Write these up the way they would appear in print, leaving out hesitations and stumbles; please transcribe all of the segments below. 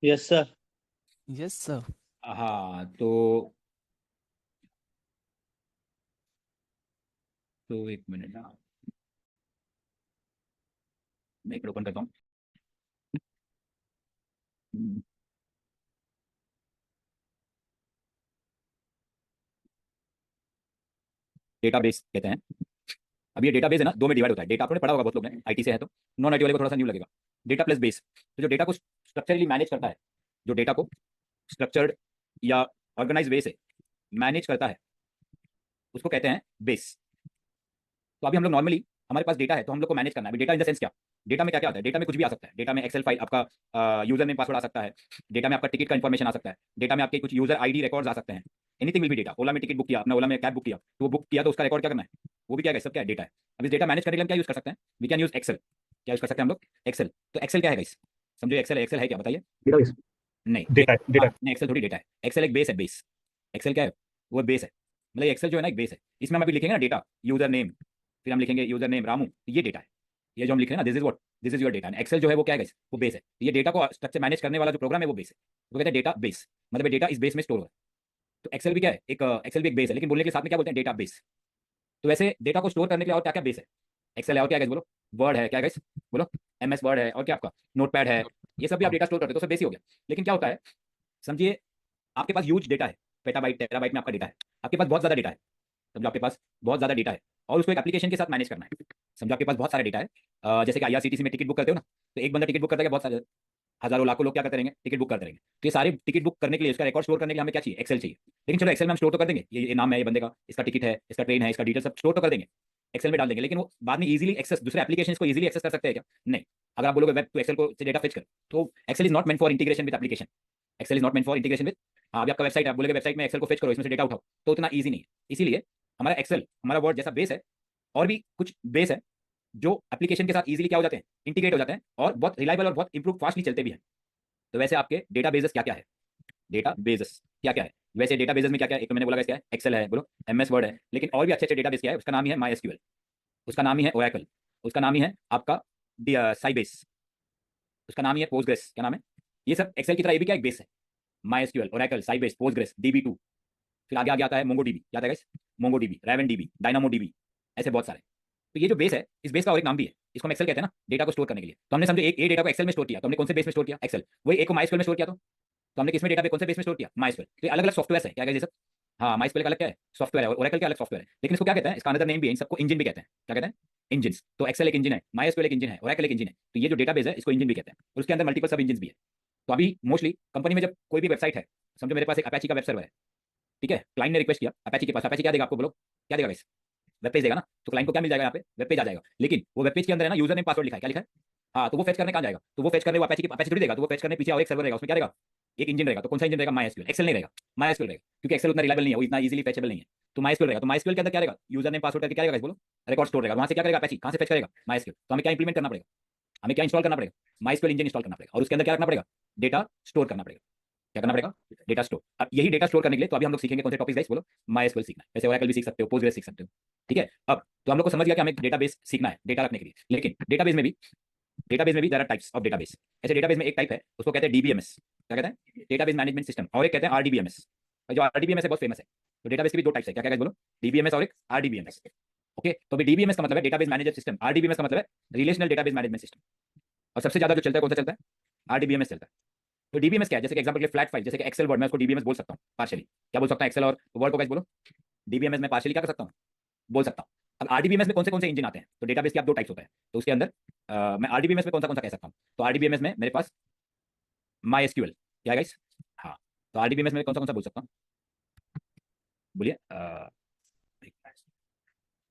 Yes sir. Yes sir. हाँ तो एक मिनट ना, मैं एक ओपन करता हूँ। डेटाबेस कहते हैं। अब ये डेटाबेस है ना, दो में डिवाइड होता है। डेटा आपने पढ़ा होगा बहुत लोग ने, आईटी से है तो। नॉन आईटी वाले को थोड़ा सा न्यू लगेगा। डेटा प्लस बेस, तो जो डेटा को स्ट्रक्चरली मैनेज करता है, जो डेटा को स्ट्रक्चर्ड या ऑर्गेनाइज वे से मैनेज करता है, उसको कहते हैं बेस। तो अभी हम लोग नॉर्मली, हमारे पास डेटा है तो हम लोग को मैनेज करना है। डेटा इन द सेंस क्या, डेटा में क्या क्या आता है? डेटा में कुछ भी आ सकता है। डेटा में एक्सेल फाइल आपका यूजर नेम पासवर्ड आ सकता है। डेटा में आपका टिकट का इन्फॉर्मेशन आ सकता है। डेटा में आपके कुछ यूजर आईडी रिकॉर्ड्स आ सकते हैं। Anything will be data. Ola में टिकट बुक किया आपने, ओला में कैब बुक किया, तो वो बुक किया तो उसका रिकॉर्ड क्या करना है, वो भी क्या है, सब क्या है, डेटा है। अब इस डेटा मैनेज करने के लिए हम क्या यूज कर सकते हैं? We can use Excel. क्या यूज कर सकते हैं हम लोग? एक्सेल। तो एक्सेल क्या है गाइस? समझो एक्सेल है। एक्सेल है क्या, बताइए। डेटाबेस। नहीं डेटा हाँ, डेटा। नहीं एक्सेल थोड़ी डेटा है। एक्सेल एक बेस है, बेस। एक्सेल क्या है? वो बेस है। मतलब एक्सेल जो है ना, एक बेस है। इसमें हम अभी लिखेंगे ना डेटा, यूजर नेम, फिर हम लिखेंगे यूजर नेम रामू, तो ये डेटा है। ये जो हम लिख रहे हैं ना, this is what, this is your data. Excel जो है वो क्या है guys? वो बेस है। तो ये डेटा को स्ट्रक्चर मैनेज करने वाला जो प्रोग्राम है वो बेस है, तो कहते हैं डेटा बेस। मतलब डेटा इस बेस में स्टोर हो है। तो एक्सेल भी क्या है, एक एक्सेल भी एक बेस है, लेकिन बोलने के साथ में क्या बोलते हैं, डेटा बेस। तो वैसे डेटा को स्टोर करने के लिए और क्या क्या बेस है? एक्सेल है, और क्या है guys? बोलो। वर्ड है, क्या गाइस? बोलो। एमएस वर्ड है, और क्या आपका नोटपैड है। ये सब भी आप डेटा स्टोर करते हो तो सब बेस ही हो गया। लेकिन क्या होता है, समझिए, आपके पास ह्यूज डेटा है, पेटाबाइट टेराबाइट में आपका डेटा है। आपके पास बहुत ज्यादा डेटा है। समझो आपके पास बहुत ज्यादा डेटा है, और उसको एक एप्लीकेशन के साथ मैनेज करना है। समझो आपके पास बहुत सारा डेटा है। जैसे कि आईआरसीटीसी में टिकट बुक करते हो ना, तो एक बंदा टिकट बुक करता है, बहुत सारे हजारों लाखों लोग क्या करते रहेंगे, टिकट बुक करते रहेंगे। तो ये सारे टिकट बुक करने के लिए, इसका रिकॉर्ड स्टोर करने के लिए हमें क्या चाहिए? एक्सेल चाहिए। लेकिन चलो एक्सेल में हम स्टोर तो कर देंगे, ये नाम है ये बंदे का, इसका टिकट है, इसका ट्रेन है, इसका डिटेल सब स्टोर तो कर देंगे, एक्सेल में डाल देंगे। लेकिन वो बाद में इजीली एक्सेस, दूसरे एप्लीकेशन को इजीली एक्सेस कर सकते हैं क्या? नहीं। अगर आप बोलोगे वेब टू एक्सेल को से डेटा फेच कर, तो Excel is not meant for integration with application. Excel is not meant for integration with, हाँ अभी आपका वेबसाइट है, आप बोलेगे वेबसाइट में एक्सेल को फेच करो, इसमें से डेटा उठाओ, तो उतना ईजी नहीं है। इसीलिए हमारा एक्सेल, हमारा वर्ड जैसा बेस है, और भी कुछ बेस है जो एप्लीकेशन के साथ इजीली क्या हो जाते हैं, इंटीग्रेट हो जाते हैं, और बहुत रिलायबल और बहुत इंप्रूव फास्टली चलते भी हैं। तो वैसे आपके डेटा बेसेस क्या क्या है? डेटा बेसेस क्या क्या है? वैसे डेटा बेसेस में क्या क्या है? एक तो मैंने बोला क्या है, एक्सेल है, बोलो। एमएस वर्ड है, लेकिन और भी अच्छे अच्छे डेटा बेस क्या है, उसका नाम ही है माई एसक्यूएल, उसका नाम ही है ओरेकल, उसका नाम ही है आपका साइबेस, उसका नाम ही है पोस्टग्रेस। क्या नाम है? ये सब एक्सेल की तरह ये भी क्या एक बेस है। My SQL, Oracle, Sybase, Postgres, DB2। फिर आगे आगे आता है मोंगो डीबी, याद है guys? MongoDB, RavenDB, DynamoDB, ऐसे बहुत सारे। तो ये जो बेस है, इस बेस का और एक नाम भी है, इसको हम एक्सेल कहते हैं ना, डेटा को स्टोर करने के लिए। तो हमने समझे एक ए डेटा को एक्सेल में स्टोर किया, तो हमने कौन से बेस में स्टोर किया? एक्सेल। वही एक को माइस्क्यूएल में स्टोर किया, तो हमने किसमें डेटा पे कौन से बेस में स्टोर किया? माइस्क्यूएल। तो ये अलग अलग सॉफ्टवेयर है, क्या है ये सब? हाँ, माइस्क्यूएल का अलग क्या है, सॉफ्टवेयर है, और ओरेकल का अलग सॉफ्टवेयर है। लेकिन इसको क्या कहते हैं, इसका अनदर नेम भी है, इन सबको इंजन भी कहते हैं। क्या कहते हैं? इंजन। तो एक्सेल एक इंजन है, माइस्क्यूएल एक इंजन है, ओरेकल एक इंजन है। तो ये जो डेटाबेस है इसको इंजन भी कहते हैं, और उसके अंदर मल्टीपल सब इंजन भी है। तो अभी मोस्टली कंपनी में जब कोई भी वेबसाइट है, समझो मेरे पास एक अपेची का वेब सर्वर है, ठीक है, क्लाइंट ने रिक्वेस्ट किया अपेची के पास, अपेची क्या देगा आपको, बोलो? क्या देगा गाइस? वेब पेज देगा ना। तो क्लाइंट को क्या मिल जाएगा यहाँ पे? वेब पेज आ जाएगा। लेकिन वो वेब पेज के अंदर है ना, यूजर नेम पासवर्ड लिखा है, क्या लिखा है? हाँ, तो वो फेच करने कहाँ जाएगा? तो वो फेच करने वो अपेची थोड़ी देगा, तो वो फेच करने पीछे और एक सर्वर रहेगा, उसमें क्या रहेगा? एक इंजन रहेगा। तो कौन सा इंजन रहेगा? My SQL. एक्सेल नहीं रहेगा, माई एसक्यूएल रहेगा, क्योंकि एक्सेल उतना रिलायबल नहीं है, वो इतना इजीली फेचेबल नहीं है। तो माई एसक्यूएल रहेगा। तो माई एसक्यूएल के अंदर क्या रहेगा? यूजर नेम पासवर्ड करके क्या रहेगा guys? बोलो। रिकॉर्ड स्टोर रहेगा। वहां से क्या करेगा अपेची, कहां से फेच करेगा? My SQL. तो हमें क्या इंप्लीमेंट करना पड़ेगा? हमें क्या इंस्टॉल करना पड़ेगा? माई एसक्यूएल इंजन इंस्टॉल करना पड़ेगा, और उसके अंदर क्या रखना पड़ेगा? डेटा स्टोर करना पड़ेगा। क्या करना पड़ेगा? Data store. अब यही डेटा स्टोर करने के लिए तो अभी हम लोग सीखेंगे कौन से टॉपिक्स गाइस, बोलो। MySQL सीखना है, वैसे ओरेकल भी सीख सकते हो, पोस्टग्रेस सीख सकते हो। ठीक है, अब तो हम लोग को समझ गया कि हमें डेटाबेस सीखना है डेटा रखने के लिए। लेकिन डेटाबेस में भी there are types of database. ऐसे डेटाबेस में एक टाइप है, उसको कहते हैं DBMS। क्या कहते हैं? Database management system. और एक कहते हैं RDBMS। जो RDBMS है बहुत फेमस है। तो डेटाबेस के भी दो टाइप्स है, क्या क्या guys बोलो? DBMS और एक RDBMS। ओके, तो अभी DBMS का मतलब है डेटाबेस मैनेजर सिस्टम, RDBMS का मतलब है रिलेशनल डेटाबेस मैनेजमेंट सिस्टम। और सबसे ज्यादा जो चलता है कौन सा चलता है? RDBMS चलता है। तो डीबीएमएस क्या है? जैसे कि एग्जांपल के लिए फ्लैट फाइल, जैसे कि एक्सेल वर्ड, मैं उसको डीबीएमएस बोल सकता हूँ पार्शियली। क्या बोल सकता हूँ? एक्सेल और वर्ड को गाइस बोलो। डीबीएमएस में पार्शियली क्या कर सकता हूँ? बोल सकता हूँ। अब आरडीबीएमएस में कौन से इंजन आते हैं? तो डेटाबेस के आप दो टाइप्स होते हैं, तो उसके अंदर मैं आरडीबीएमएस में कौन सा कह सकता हूँ? तो आरडीबीएमएस में मेरे पास माई एसक्यूएल। क्या गाइस? हाँ, तो आरडीबीएमएस में कौन सा बोल सकता हूँ? बोलिए।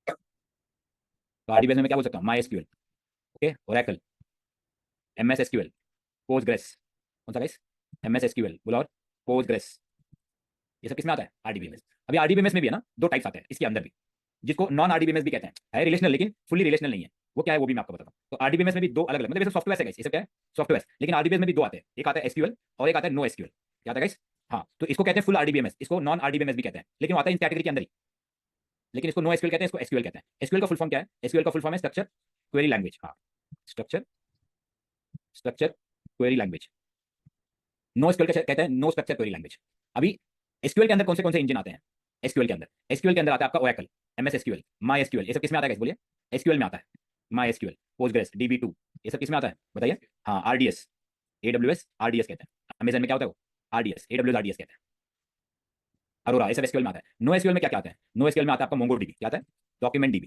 तो आरडीबीएमएस में क्या बोल सकता हूँ? My SQL, okay, Oracle, MS SQL, Postgres. कौन सा गाइस? एमएस एसक्यूएल बोलो, और पोस्टग्रेस। ये सब किसमें आता है? आरडीबीएमएस। अभी आरडीबीएमएस में भी है ना, दो टाइप्स आते हैं इसके अंदर भी, जिसको नॉन आरडीबीएमएस भी कहते हैं। है रिलेशनल, लेकिन फुली रिलेशनल नहीं है। वो क्या है वो भी मैं आपको बताता हूँ। तो आरडीबीएमएस में भी दो अलग अलग, मतलब ये सब सॉफ्टवेयर है गाइस, ये सब क्या है? सॉफ्टवेयर। लेकिन आरडीबीएमएस में भी दो आते हैं, एक आता है एसक्यूएल और एक आता है नो एसक्यूएल। क्या आता है गाइस? हाँ, तो इसको कहते हैं फुल आरडीबीएमएस, इसको नॉन आरडीबीएमएस भी कहते हैं, लेकिन वो आता है इन कैटेगरी के अंदर ही। लेकिन इसको नो एसक्यूएल कहते हैं, इसको एसक्यूएल कहते हैं। एसक्यूएल का फुल फॉर्म क्या है? एसक्यूएल का फुल फॉर्म है स्ट्रक्चर क्वेरी लैंग्वेज। हाँ, structure query language. NoSQL कहते हैं नो स्ट्रक्चर क्वेरी लैंग्वेज। अभी एसक्यूएल के अंदर कौन से इंजन आते हैं? एसक्यूएल के अंदर आता है आपका Oracle, MS SQL, my SQL, ये सब किस में आता है? बोलिए। एसक्यूएल में आता है। माई एसक्यूएल, पोस्टग्रेस, DB2, ये सब किस में आता है बताइए? हाँ, आरडीएस, AWS आरडीएस कहते हैं। अमेजन में क्या होता है वो? आरडीएस, AWS आरडीएस कहते हैं। अरोरा, ये सब एसक्यूएल में आता है। नो एसक्यूएल में क्या क्या आता है? नो एसक्यूएल में आता है आपका मोंगो डीबी। क्या आता है? Document DB.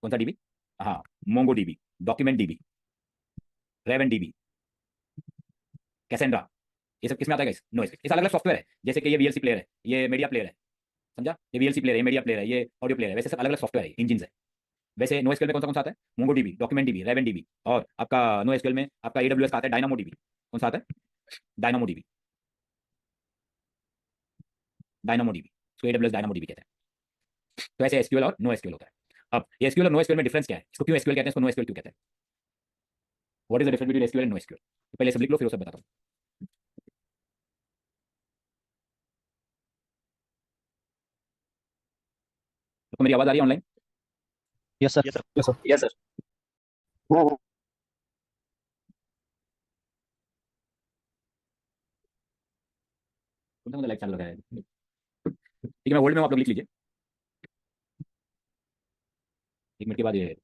कौन सा डीबी? हाँ, MongoDB, document DB, RavenDB, Cassandra, ये सब किस में आता है गाइस? No SQL. इस अलग अलग सॉफ्टवेयर है, जैसे कि ये वीएलसी प्लेयर है, ये मीडिया प्लेयर है, समझा? ये वीएलसी प्लेयर है, ये मीडिया प्लेयर है, ये ऑडियो प्लेयर है, वैसे सब अलग अलग सॉफ्टवेयर है, इंजिन है। वैसे नो एसक्यूएल में कौन सा आता है? MongoDB, document DB, RavenDB, और आपका नो एसक्यूएल में आपका AWS का आता है डायनामो डीबी। कौन सा आता है? डायनामो डीबी, डायनामो डीबी, इसको AWS डायनामो डीबी कहते हैं। तो ऐसे एसक्यूएल और नो एसक्यूएल होता है। अब ये एसक्यूएल और नो एसक्यूएल में डिफरेंस क्या है? इसको क्यों एसक्यूएल कहते हैं, इसको नो एसक्यूएल क्यों कहते हैं? What is the difference between SQL and NoSQL? तो पहले सब लिख लो, फिर वो सब बताता हूँ। तो मेरी आवाज आ रही है online? Yes sir. Yes sir. Yes sir. Yes sir. कौन सा मुझे लाइक चल रहा है? ठीक है, मैं होल्ड में हूँ, आप लोग लिख लीजिए। 1 मिनट के बाद ये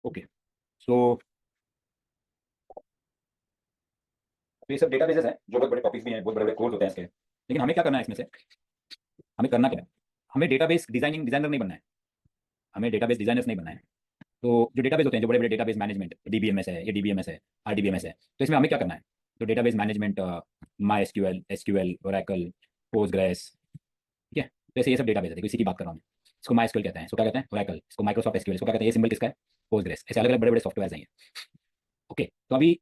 ओके, सो ये सब डेटाबेसेस हैं जो बहुत बड़े टॉपिक्स भी हैं, बहुत बड़े बड़े कोर्स होते हैं इसके, लेकिन हमें क्या करना है इसमें से, हमें करना क्या है, हमें डेटाबेस डिजाइनर नहीं बनना है, हमें डेटाबेस डिजाइनर्स नहीं बनना है। तो जो डेटाबेस होते हैं, जो बड़े बड़े डेटाबेस मैनेजमेंट, डीबीएमएस है, ये डीबीएमएस है, आरडीबीएमएस है, तो इसमें हमें क्या करना है, तो database management, my SQL, SQL, Oracle, Postgres, ठीक है। तो ऐसे ये सब डेटाबेस है, देखो इसी की बात कर रहा हूँ मैं। इसको माई एसक्यूएल कहते हैं, इसको क्या कहते हैं, ओरेकल, इसको माइक्रोसॉफ्ट एसक्यूएल, इसको क्या कहते हैं, ये सिंबल किसका है, पोस्टग्रेस, ऐसे अलग अलग बड़े बड़े सॉफ्टवेयर हैं ये। ओके, तो अभी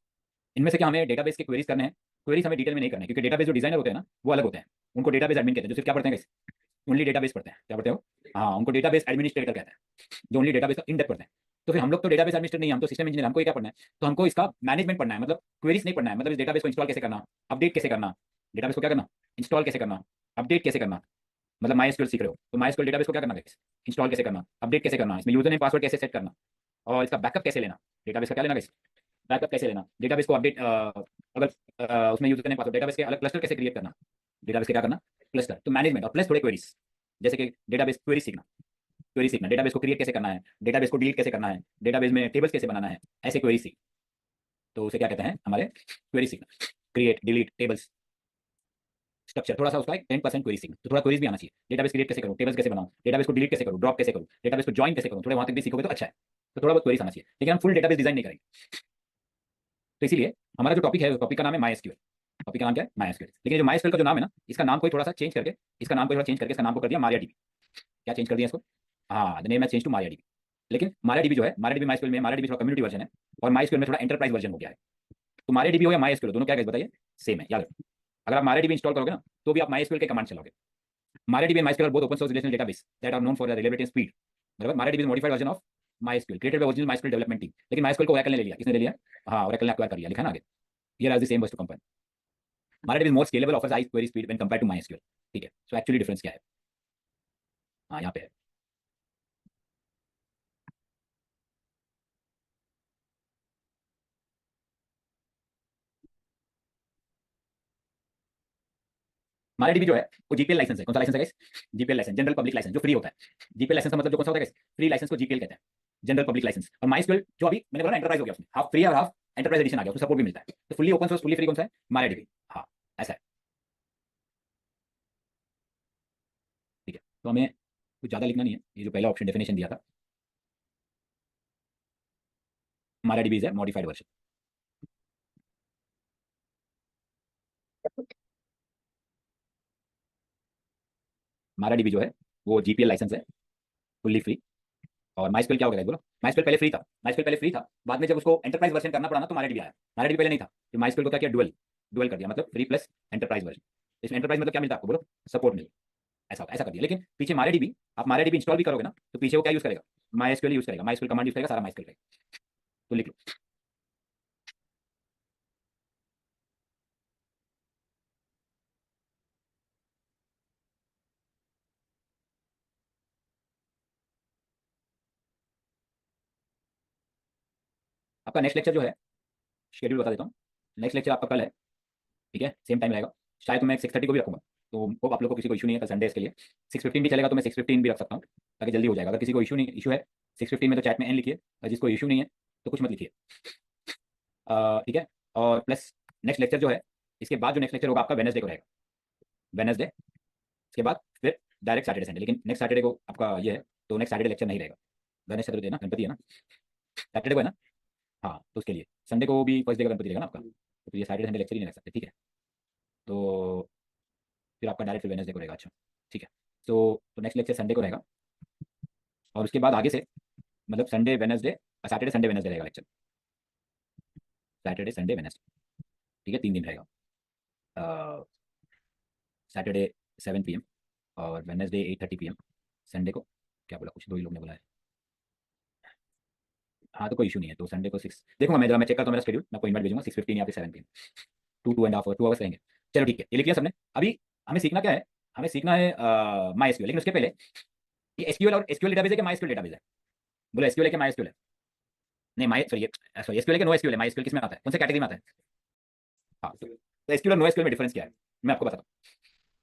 इनमें से क्या हमें डेटाबेस के क्वेरीज करने हैं, क्वेरीज हमें डिटेल में नहीं करने, क्योंकि डेटाबेस जो डिजाइनर होते हैं ना वो अलग होते हैं, उनको डेटाबेस एडमिन कहते हैं, जो सिर्फ क्या पढ़ते हैं, ओनली डेटाबेस पढ़ते हैं, क्या पढ़ते हो, हाँ, उनको डेटाबेस एडमिनिस्ट्रेटर कहते हैं, जो ओनली डेटाबेस का इन डेप्थ पढ़ते हैं। तो फिर हम लोग तो डेटाबेस एडमिनिस्ट्रेटर नहीं, हम तो सिस्टम इंजीनियर, हमको ये क्या पढ़ना है, तो हमको इसका मैनेजमेंट पढ़ना है, मतलब क्वेरीज नहीं पढ़ना है, मतलब इस डेटाबेस को इंस्टॉल कैसे करना, अपडेट कैसे करना, डेटाबेस को क्या करना, इंस्टॉल कैसे करना, अपडेट कैसे करना, मतलब माई एसक्यूएल सीख रहे हो तो माई एसक्यूएल डेटाबेस को क्या करना है, इंस्टॉल कैसे करना, अपडेट कैसे करना, इसमें यूजर नेम पासवर्ड कैसे सेट करना, और इसका बैकअप कैसे लेना, डेटाबेस का क्या लेना, बैकअप कैसे लेना, डेटाबेस को अपडेट, अगर उसमें यूजर नेम पासवर्ड, डेटाबेस के अलग क्लस्टर कैसे क्रिएट करना, डेटाबेस के क्या करना, क्लस्टर, तो मैनेजमेंट और प्लस थोड़े क्वेरीज, जैसे कि डेटाबेस क्वेरी सीखना, डेटाबेस को क्रिएट कैसे करना है, डेटाबेस को डिलीट कैसे करना है, डेटाबेस में टेबल्स कैसे बनाना है, ऐसे क्वेरी सीख, तो उसे क्या कहते हैं हमारे क्वेरी सीखना, क्रिएट डिलीट टेबल्स स्ट्रक्चर, थोड़ा सा उसका एक 10% क्वेरी सीखना, तो थोड़ा क्वेरीज भी आना चाहिए, डेटाबेस क्रिएट कैसे करूँ, टेबल्स कैसे बनाऊँ, डेटाबेस को डिलीट कैसे करूँ, ड्रॉप कैसे करूँ, डेटाबेस को ज्वाइन कैसे करूँ, थोड़े वहां तक भी सीखोगे तो अच्छा है, तो थोड़ा बहुत क्वेरीज आना चाहिए, लेकिन हम फुल डेटाबेस डिजाइन नहीं करेंगे। तो इसीलिए हमारा जो टॉपिक है, उस टॉपिक का नाम है माई एसक्यूएल, टॉपिक का नाम क्या है, माई एसक्यूएल, लेकिन जो माई एसक्यूएल का जो नाम है ना, इसका नाम कोई थोड़ा सा चेंज करके, इसका नाम को कर दिया मारिया डीबी, क्या चेंज कर दिया इसको, हाँ, द नेम है चेंज टू मारिया डीबी, लेकिन मारिया डीबी जो है, मारिया डीबी माई एसक्यूएल में, मारिया डीबी थोड़ा कम्युनिटी वर्जन है, और माई एसक्यूएल में थोड़ा एंटरप्राइज वर्जन हो गया है, तो मारिया डीबी हो या माई एसक्यूएल, दोनों क्या है बताइए, सेम है, याद रखो, अगर आप मारिया डीबी इंस्टॉल करोगे ना, तो भी आप माई एसक्यूएल के कमांड चलाओगे, MariaDB and MySQL are both open source relational database that are known for their reliability and speed. बराबर, MariaDB is a modified version of MySQL created by original MySQL development team. लेकिन MySQL को Oracle ने ले लिया, किसने ले लिया, हाँ, Oracle ने एक्वायर कर लिया, लिखा ना आगे, here has the same was to compare. MariaDB is more scalable, offers high query speed when compared to MySQL. ठीक है, so actually difference क्या है, हाँ यहाँ पे है, MariaDB जो है वो जीपीएल लाइसेंस है, कौन सा लाइसेंस है guys, GPL licence, general public licence, जो फ्री होता है, जीपीएल लाइसेंस का मतलब जो कौन सा होता है गाइस, फ्री लाइसेंस को जीपीएल कहते हैं, जनरल पब्लिक लाइसेंस, और MySQL जो अभी मैंने बोला एंटरप्राइज हो गया, उसमें हाफ फ्री और हाफ एंटरप्राइज एडिशन आ गया, उसमें सपोर्ट भी मिलता है, तो fully open source fully free कौन सा है, MariaDB, हाँ, ऐसा है, ठीक है। तो हमें कुछ ज़्यादा लिखना नहीं है, ये जो पहला ऑप्शन डेफिनेशन दिया था, हमारा डीबी है मॉडिफाइड वर्जन, हमारा डीबी जो है वो जीपीएल लाइसेंस है, फुल्ली फ्री, और माइस्क्वेल क्या हो गया बोलो, माइस्क्वेल पहले फ्री था, माइस्क्वेल पहले फ्री था, बाद में जब उसको एंटरप्राइज वर्जन करना पड़ा ना, तो हमारा डीबी आया, हमारा डीबी पहले नहीं था, फिर माइस्क्वेल को क्या किया, डुअल डुअल कर दिया, मतलब फ्री प्लस एंटरप्राइज वर्जन, इसमें एंटरप्राइज मतलब क्या मिलता है आपको बोलो, सपोर्ट मिले, ऐसा ऐसा कर दिया, लेकिन पीछे मारे डीबी, आप मारे डीबी इंस्टॉल भी करोगे ना, तो पीछे वो क्या यूज करेगा, माइस्क्वेल यूज करेगा, माइस्क्वेल कमांड यूज करेगा, सारा माइस्क्वेल करेगा, तो लिख लो। आपका नेक्स्ट लेक्चर जो है, शेड्यूल बता देता हूँ, नेक्स्ट लेक्चर आपका कल है, ठीक है, सेम टाइम रहेगा, शायद तो मैं 6:30 को भी रखूंगा, तो होप आप लोग को किसी को इशू नहीं है, कल संडे इसके लिए 6:15 भी चलेगा, तो मैं 6:15 भी रख सकता हूँ, ताकि जल्दी हो जाएगा, अगर किसी को इशू नहीं, इशू है 6:15 में तो चैट में एन लिखिए, और जिसको इशू नहीं है तो कुछ मत लिखिए, ठीक है। और प्लस नेक्स्ट लेक्चर जो है, इसके बाद जो नेक्स्ट लेक्चर होगा आपका वेनसडे को रहेगा, वेनसडे, इसके बाद फिर डायरेक्ट सैटरडे संडे, लेकिन नेक्स्ट सैटरडे को आपका ये है, तो नेक्स्ट सैटरडे लेक्चर नहीं रहेगा, गणेश चतुर्थी है ना, गणपति है ना, सैटरडे को है ना, हाँ, तो उसके लिए संडे को भी फर्स्ट डे का गणपति रहेगा ना आपका, तो फिर ये सैटरडे संडे लेक्चर ही नहीं रख सकते, ठीक है, तो फिर आपका डायरेक्ट वेडनेसडे को रहेगा, अच्छा, ठीक है, तो नेक्स्ट लेक्चर संडे को रहेगा, और उसके बाद आगे से मतलब Sunday Wednesday, Saturday Sunday Wednesday रहेगा लेक्चर, सैटरडे संडे वेडनेसडे, ठीक है, 3 दिन रहेगा, सैटरडे 7 PM और वेडनेसडे 8:30 PM, संडे को क्या बोला, कुछ दो ही लोग ने बोला है, हाँ, तो कोई इशू नहीं है, तो संडे को 6 देखूंगा मैं, जरा मैं चेक करता हूँ मेरा शेड्यूल, मैं आपको इन्वाइट भेजूंगा 6:15 या फिर 7 PM, 2.5 आवर 2 आवर्स रहेंगे, चलो ठीक है, ये लिख लिया सबने, अभी हमें सीखना क्या है, हमें सीखना है माई एसक्यूएल, लेकिन उसके पहले ये एसक्यूएल और एसक्यूएल डेटाबेस है कि माई एसक्यूएल डेटाबेस है, बोलो एसक्यूएल है कि माई एसक्यूएल है, नहीं माई सॉरी एसक्यूएल है कि नो एसक्यूएल है, माई एसक्यूएल किस में आता है, कौन से कैटेगरी में आता है, हाँ, तो एसक्यूएल और नो एसक्यूएल में डिफरेंस क्या है, मैं आपको बताता हूँ,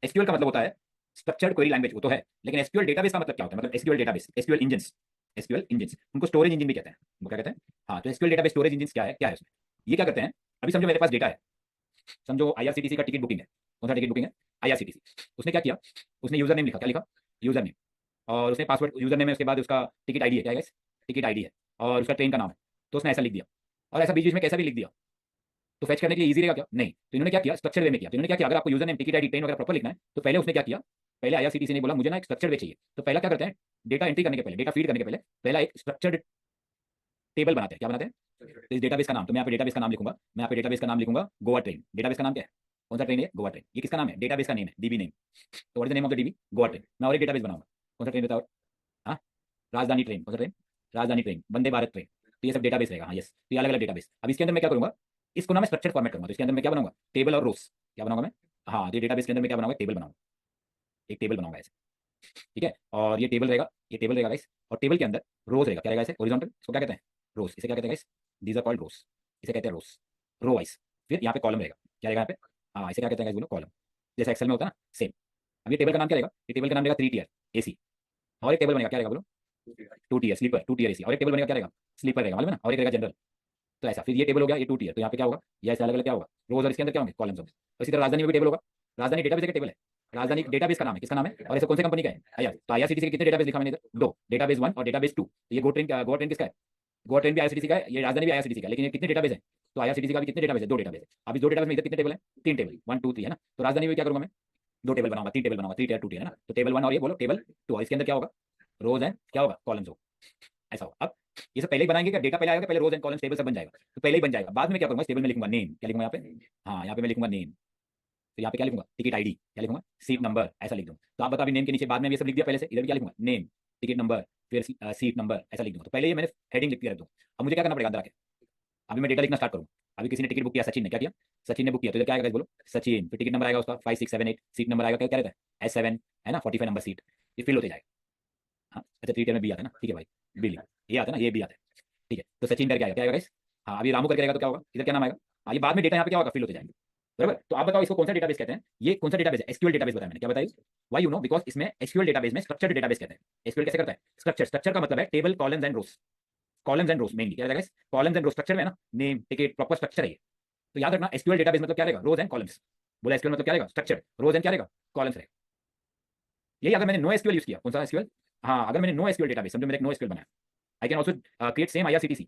एसक्यूएल का मतलब होता है स्ट्रक्चर्ड क्वेरी लैंग्वेज, वो तो है, लेकिन एसक्यूएल डेटाबेस का मतलब क्या होता है, मतलब SQL database, SQL engines, SQL engine, उनको स्टोरेज इंजन भी कहते हैं। उनको क्या कहते हैं? हाँ, तो एसक्यूएल डेटाबेस स्टोरेज इंजन क्या है उसमें? ये क्या करते हैं, अभी समझो मेरे पास डेटा है, समझो आईआरसीटीसी का टिकट बुकिंग है। कौन सा टिकट बुकिंग है? आईआरसीटीसी। उसने क्या किया, उसने यूजर नेम लिखा, क्या लिखा? User name. और उसने पासवर्ड यूजर नेम है, उसके बाद उसका टिकट आईडी है, क्या है गाइस? टिकट आईडी है। और उसका ट्रेन का नाम है, तो उसने ऐसा लिख दिया। और ऐसा बीच बीच में कैसा भी लिख दिया, तो फेच करने के लिए इजी रहेगा क्या? नहीं। तो इन्होंने क्या किया, स्ट्रक्चर वे में किया। तो इन्होंने क्या किया, अगर आपको user name, ticket ID, train वगैरह प्रॉपर लिखना है, तो पहले उसने क्या किया, पहले आईआरसीटीसी ने बोला मुझे ना एक स्ट्रक्चर वे चाहिए। तो पहला क्या करते हैं, डेटा एंट्री करने के पहले, डेटा फीड करने के पहले पहला एक स्ट्रक्चर्ड टेबल बनाते हैं। क्या बनाते हैं? तो इस डेटाबेस का नाम, तो मैं यहाँ पे डेटाबेस का नाम लिखूंगा, मैं यहाँ पे डेटाबेस का नाम लिखूंगा गोवा ट्रेन। डेटाबेस का नाम क्या है? कौन सा ट्रेन है? गोवा ट्रेन। ये किसका नाम है? डेटाबेस का नेम है, डीबी नेम। तो what is the name of the dB? Goa train. मैं और एक डेटाबेस बनाऊंगा, कौन सा ट्रेन रहता है? हाँ, राजधानी ट्रेन। कौन सा ट्रेन? राजधानी ट्रेन, वंदे भारत ट्रेन। तो ये सब डेटाबेस रहेगा। हाँ यस, तो ये अलग अलग डेटाबेस। अब इसके अंदर मैं क्या करूंगा, इसको ना मैं स्ट्रक्चर फॉर्मेट करूंगा। तो इसके अंदर मैं क्या बनाऊंगा, टेबल और रोस। क्या बनाऊंगा मैं? हाँ, तो डेटाबेस के अंदर मैं क्या बनाऊंगा, टेबल बनाऊंगा, एक टेबल बनाऊंगा ऐसे। ठीक है, और ये टेबल रहेगा, ये टेबल रहेगा गाइस। और टेबल के अंदर रोज रहेगा, क्या रहेगा ऐसे हॉरिजॉन्टल, इसको क्या कहते हैं? रोज। इसे क्या कहते हैं गाइस? दीज आर कॉल्ड रोज, इसे कहते हैं रोज, रो वाइज। फिर यहाँ पे कॉलम रहेगा, क्या रहेगा यहाँ पे? हाँ, इसे क्या कहते हैं गाइस, बोलो कॉलम। जैसे एक्सेल में होता है ना, सेम। अब ये टेबल का नाम क्या रहेगा? ये टेबल का नाम रहेगा 3 टियर एसी। और एक टेबल बनेगा, क्या रहेगा बोलो? 2 टियर स्लीपर, 2 टियर एसी। और एक टेबल बनेगा, क्या रहेगा? स्लीपर रहेगा, मालूम है ना। और एक रहेगा जनरल। तो ऐसा, फिर ये टेबल हो गया, ये 2 टियर। तो यहाँ पे क्या होगा, ये ऐसे अलग अलग क्या होगा, रोज, और इसके अंदर क्या होंगे, कॉलम्स होंगे। तो इसी तरह राजधानी में भी टेबल होगा। राजधानी डेटाबेस का टेबल है, राजधानी डेटाबेस का नाम है, किसका नाम है? और ऐसे कौन से कंपनी का है? आया। तो आईआरसीटीसी के कितने डेटाबेस लिखा मैंने इधर? 2, डेटाबेस 1 और डेटाबेस 2। ये गोवा ट्रेन किसका है? गोवा ट्रेन भी आईआरसीटीसी का है, ये राजधानी भी आईआरसीटीसी का है। लेकिन ये कितने डेटाबेस है? तो आईआरसीटीसी का भी कितने डेटाबेस है? 2 डेटाबेस है। अभी 2 डेटाबेस में इधर कितने टेबल है? 3 टेबल, 1 2 3 है ना। तो राजधानी में क्या करूंगा मैं? 2 टेबल बनाऊंगा, 3 टेबल बनाऊंगा, 3 टियर 2 टियर है ना। तो टेबल 1 और ये बोलो टेबल 2, और इसके अंदर क्या होगा? रोज है, क्या होगा? कॉलम्स होगा। ऐसा होगा। अब ये सब पहले ही बनाएंगे क्या, डेटा पहले आएगा, पहले रोज एंड कॉलम्स टेबल सब बन जाएगा, तो पहले ही बन जाएगा। बाद में क्या करूंगा, इस टेबल में लिखूंगा नेम। क्या लिखूंगा यहाँ पे? हाँ, यहाँ पे मैं लिखूंगा नेम। तो यहाँ पे क्या लिखूंगा? Ticket ID. क्या लिखूंगा? सीट नंबर, ऐसा लिख दूँ। तो आप बताओ, अभी नेम के नीचे बाद में ये सब लिख दिया पहले से, इधर भी क्या लिखूंगा? नेम, टिकट नंबर, फिर सीट नंबर, ऐसा लिख दूंगा। तो पहले ये मैंने हेडिंग लिख के रख दूँ। अब मुझे क्या करना पड़ेगा अंदर आके, अभी मैं डेटा लिखना स्टार्ट करूँ। अभी किसी ने टिकट बुक किया, सचिन ने क्या किया? सचिन ने बुक किया, तो इधर क्या आएगा बोलो? सचिन। फिर टिकट नंबर आएगा उसका 5678, सीट नंबर आएगा क्या, क्या रहता है? S7 है ना, 45 नंबर सीट। ये फिल होते जाएगा। हाँ अच्छा, 3 टियर में बी आता है ना, ठीक है भाई, बी लिख, ये आता है ना, ये बी आता है। ठीक है, तो सचिन करके आएगा, क्या आएगा गाइस? हाँ, अभी रामू करके आएगा, तो क्या होगा इधर, क्या नाम आएगा? हाँ, ये बाद में डेटा यहाँ पे क्या होगा, फिल होते जाएंगे। बराबर। तो आप बताओ इसको कौन सा डेटाबेस कहते हैं? ये कौन सा डेटाबेस है? एसक्यूएल डेटाबेस बताया मैंने, क्या बताया? व्हाई यू नो, बिकॉज इसमें एसक्यूएल डेटाबेस में स्ट्रक्चर्ड डेटाबेस कहते हैं। एसक्यूएल कैसे करता है? स्ट्रक्चर, स्ट्रक्चर का मतलब है table, columns and rows. Columns and rows mainly क्या रहेगा? कॉलम्स एंड रोज स्ट्रक्चर में है ना, नेम, टिकट, प्रॉपर स्ट्रक्चर है ये। तो याद रखना, एसक्यूएल डेटाबेस मतलब क्या रहेगा? रोज एंड कॉलम्स। बोला एसक्यूएल मतलब क्या रहेगा? स्ट्रक्चर, रोज एंड क्या रहेगा? कॉलम्स रहेगा। यही अगर मैंने नो एसक्यूएल यूज किया, कौन सा एसक्यूएल? हाँ, अगर मैंने नो एसक्यूएल डेटाबेस, समझो मैंने एक नो एसक्यूएल बनाया, I can also create same IRCTC.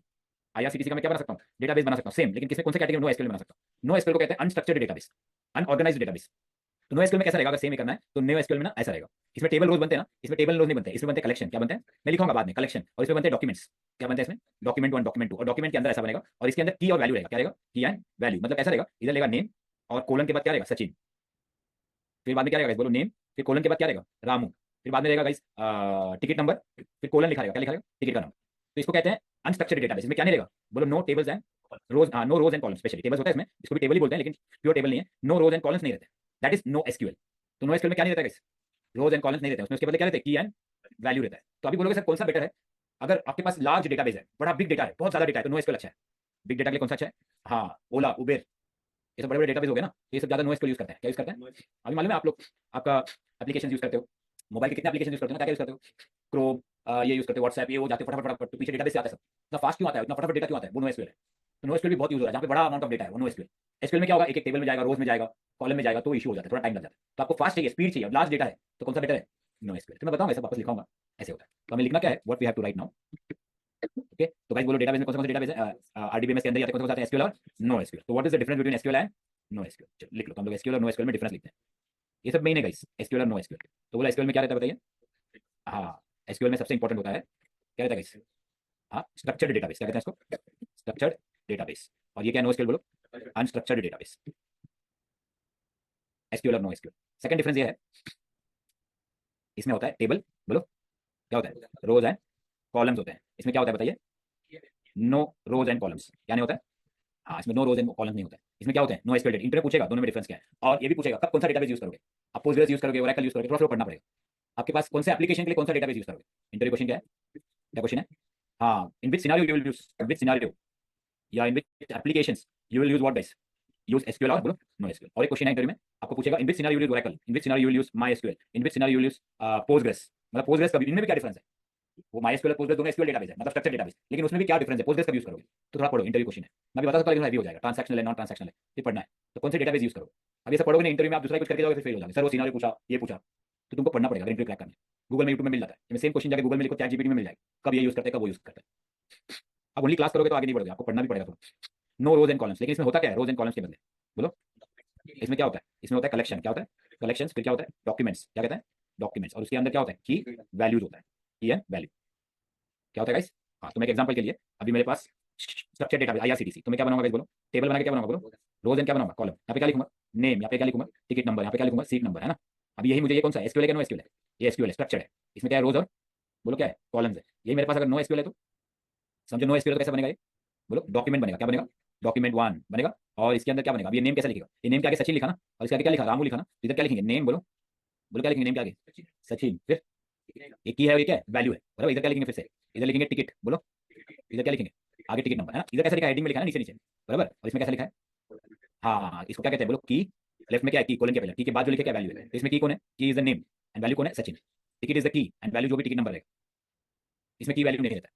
IRCTC का मैं क्या बना सकता हूँ? डेटाबेस बना सकता हूँ सेम, लेकिन किसमें, कौन से कैटेगरी में? नो एसक्यूएल बना सकता हूँ। नो एसक्यूएल को कहते हैं अनस्ट्रक्चर्ड डेटाबेस, अनऑर्गेनाइज्ड डेटाबेस। तो नो एसक्यूएल में कैसा रहेगा, अगर सेम ही करना है तो नो एसक्यूएल में ना ऐसा रहेगा। इसमें टेबल रोज बनते हैं ना, इसमें टेबल रोज नहीं बनते, इसमें बनते हैं कलेक्शन। क्या बनते हैं? मैं लिखूंगा बाद में, कलेक्शन। और इसमें बनते हैं डॉक्यूमेंट्स। क्या बनते हैं इसमें? Document 1, document 2। और डॉक्यूमेंट के अंदर ऐसा बनेगा, और इसके अंदर की और वैल्यू रहेगा। क्या रहेगा? की एंड वैल्यू। मतलब ऐसा रहेगा, इधर लेगा नेम, और कोलन के बाद क्या रहेगा? सचिन। फिर बाद में क्या रहेगा बोलो? नेम, फिर कोलन के बाद क्या रहेगा? रामू। फिर बाद में रहेगा गाइस टिकट नंबर, फिर कोलन लिखा रहेगा, क्या लिखा रहेगा? टिकट का नंबर। तो इसको कहते हैं अनस्ट्रक्चर्ड डेटाबेस। इसमें क्या नहीं रहेगा बोलो? No tables and rows, no rows and columns. Specially tables होता है इसमें, इसको भी टेबल ही बोलते हैं, लेकिन प्योर टेबल नहीं है। नो रोज एंड कॉलम्स नहीं रहते, दैट इज नो एसक्यूएल। तो नो एसक्यूएल में क्या नहीं रहता गाइस? रोज एंड कॉलम्स नहीं रहते उसमें, उसके बदले क्या रहते हैं? की एंड वैल्यू रहता है। तो अभी बोलोगे सर कौन सा बेटर है? अगर आपके पास लार्ज डेटाबेस है, बड़ा बिग डेटा है, बहुत ज्यादा डेटा है, तो नो एसक्यूएल अच्छा है। बिग डेटा के लिए कौन सा अच्छा है? हाँ, ओला, उबेर, ये सब बड़े बड़े डेटाबेस हो गए ना, ये सब ज्यादा नो एसक्यूएल यूज करते हैं। क्या यूज करते हैं? अभी मालूम है आप लोग, आपका एप्लीकेशन यूज करते हो, मोबाइल के कितने एप्लीकेशन यूज करते हो ना, क्या यूज करते हो? क्रोम, ये यूज करते हो, व्हाट्सएप, ये वो जाते फटाफट फटाफट, तो पीछे डेटाबेस से आता है सब। इतना फास्ट क्यों आता है, इतना फटाफट डेटा क्यों आता है? वो नो एसक्यूएल है। तो नो एसक्यूएल भी बहुत यूज हो रहा है, जहाँ पे बड़ा अमाउंट ऑफ डेटा है, वो नो एसक्यूएल। एसक्यूएल में क्या होगा, एक एक टेबल में जाएगा, रोज में जाएगा, कॉलम में जाएगा, तो इशू हो जाता है, थोड़ा टाइम लग जाता है। तो आपको फास्ट चाहिए, स्पीड चाहिए, लार्ज डेटा है, तो कौन सा बेटर है? NoSQL. तो मैं बताऊंगा, सब वापस लिखाऊंगा, ऐसे होता है। तो हमें लिखना क्या है, what we have to write now. Okay, तो गाइस बोलो डेटाबेस में कौन सा डेटाबेस है? आरडीबीएमएस के अंदर आते हैं, कौन सा आता है? एसक्यूएल और नो एसक्यूएल। तो what is the difference between SQL and NoSQL? चलो लिख लो, तो हम लोग एसक्यूएल और नो एसक्यूएल में डिफरेंस लिखते हैं। ये सब मेन है गाइस, एसक्यूएल और नो एसक्यूएल। तो बोला एसक्यूएल में क्या रहता है बताइए? हाँ, एसक्यूएल में सबसे इंपॉर्टेंट होता है, क्या रहता है गाइस? हाँ, स्ट्रक्चर्ड डेटाबेस। क्या कहते हैं इसको? Structured database. और ये क्या, नो एसक्यूएल बोलो? Unstructured database. एसक्यूएल और नो एसक्यूएल, सेकंड डिफरेंस ये है, इसमें होता है टेबल, बोलो क्या होता है? रोज एंड कॉलम्स होते हैं। इसमें क्या होता है बताइए? No rows and columns. क्या नहीं होता है? हाँ, इसमें नो रोज एंड कॉलम्स नहीं होता है। इसमें क्या होते हैं? No SQL. इंटरव्यू पूछेगा दोनों में डिफरेंस क्या है, और ये भी पूछेगा कब कौन सा डेटाबेस यूज करोगे। आप पोस्टग्रेस यूज करोगे, ओरेकल यूज करोगे, थोड़ा थोड़ा पढ़ना पड़ेगा। आपके पास कौन से एप्लीकेशन के लिए कौन सा डेटाबेस यूज करोगे? इंटरव्यू क्वेश्चन क्या है? क्या क्वेश्चन है? हाँ, in which scenario you will use, in which scenario या in which applications you will use what base, use SQL और बोलो नो एसक्यूएल। और एक क्वेश्चन है इंटरव्यू में, आपको पूछेगा in which scenario you will use Oracle, in which scenario you will use MySQL, in which scenario you will use Postgres. मतलब Postgres कभी, इनमें भी क्या डिफरेंस है? वो MySQL पोस्टग्रेस दोनों SQL डेटाबेस है, मतलब स्ट्रक्चर डेटाबेस, लेकिन उसमें भी क्या डिफरेंस है, पोस्टग्रेस कब यूज करोगे, तो थोड़ा पढ़ो, इंटरव्यू क्वेश्चन है, मैं भी बता सकता हूँ लेकिन हैवी हो जाएगा, ट्रांसैक्शनल है नॉन ट्रांसैक्शनल है, ये पढ़ना है, तो कौन से डेटाबेस यूज करो। अब ये सब पढ़ोगे नहीं इंटरव्यू में, आप दूसरा कुछ करके जाओगे फिर फेल हो जाओगे, सर वो सिनेरियो पूछा, ये पूछा, तो तुमको पढ़ना पड़ेगा इंटरव्यू क्रैक करने। गूगल में, यूट्यूब में मिल जाता है, सेम क्वेश्चन जाकर गूगल में लिखो, ChatGPT में मिल जाएगा, कब ये यूज करते हैं, कब वो यूज करते हैं। अब ओनली क्लास करोगे तो आगे नहीं बढ़ोगे, आपको पढ़ना भी पड़ेगा थोड़ा। नो रोज एंड कॉलम्स, लेकिन इसमें होता क्या है रोज एंड कॉलम्स के बदले, बोलो। इसमें क्या होता है, इसमें होता है कलेक्शन, क्या होता है कलेक्शन, फिर क्या होता है डॉक्यूमेंट्स, क्या कहते हैं डॉक्यूमेंट्स, और उसके अंदर क्या होता है की वैल्यूज होता है, की एंड वैल्यू क्या होता है गाइस। हाँ, तो मैं एक एग्जांपल के लिए, अभी मेरे पास स्ट्रक्चर डेटा IRCTC, तो मैं क्या बनाऊंगा गाइस बोलो, टेबल बना के क्या बनाऊंगा बोलो, रोज एंड क्या बनाऊंगा कॉलम, यहाँ पे क्या लिखूंगा नेम, यहाँ पे क्या लिखूंगा टिकट नंबर, यहाँ पे क्या लिखूंगा सीट नंबर, है ना। अभी यही मुझे, ये कौन सा SQL है क्या नो SQL है, ये SQL है, स्ट्रक्चर है, इसमें क्या है रोज और बोलो क्या है कॉलम्स है, ये मेरे पास अगर नो SQL है तो समझो नो SQL तो कैसा बनेगा ये, बोलो डॉक्यूमेंट बनेगा, क्या बनेगा डॉक्यूमेंट वन बनेगा, और इसके अंदर क्या बनेगा, अब ये नेम कैसे लिखेगा, ये नेम के आगे सचिन लिखा ना, और इसके आगे क्या लिखा रामू लिखा ना, तो इधर क्या लिखेंगे नेम, बोलो बोलो क्या लिखेंगे नेम के आगे सचिन, फिर एक की है और ये क्या है वैल्यू है, बराबर, इधर क्या लिखेंगे फिर से, इधर लिखेंगे टिकट, बोलो इधर क्या लिखेंगे आगे टिकट नंबर, है ना, इधर कैसा लिखा है हेडिंग में लिखा है ना नीचे नीचे, बराबर, और इसमें कैसा लिखा है, हाँ हाँ हाँ, इसको क्या कहते हैं बोलो की, लेफ्ट में क्या है की, कोलन के पहले की के बाद जो लिखे क्या वैल्यू है, तो इसमें की कौन है, की is the name and value कौन है Sachin, ticket is the key and value जो भी टिकट नंबर है, इसमें की वैल्यू नहीं रहता है।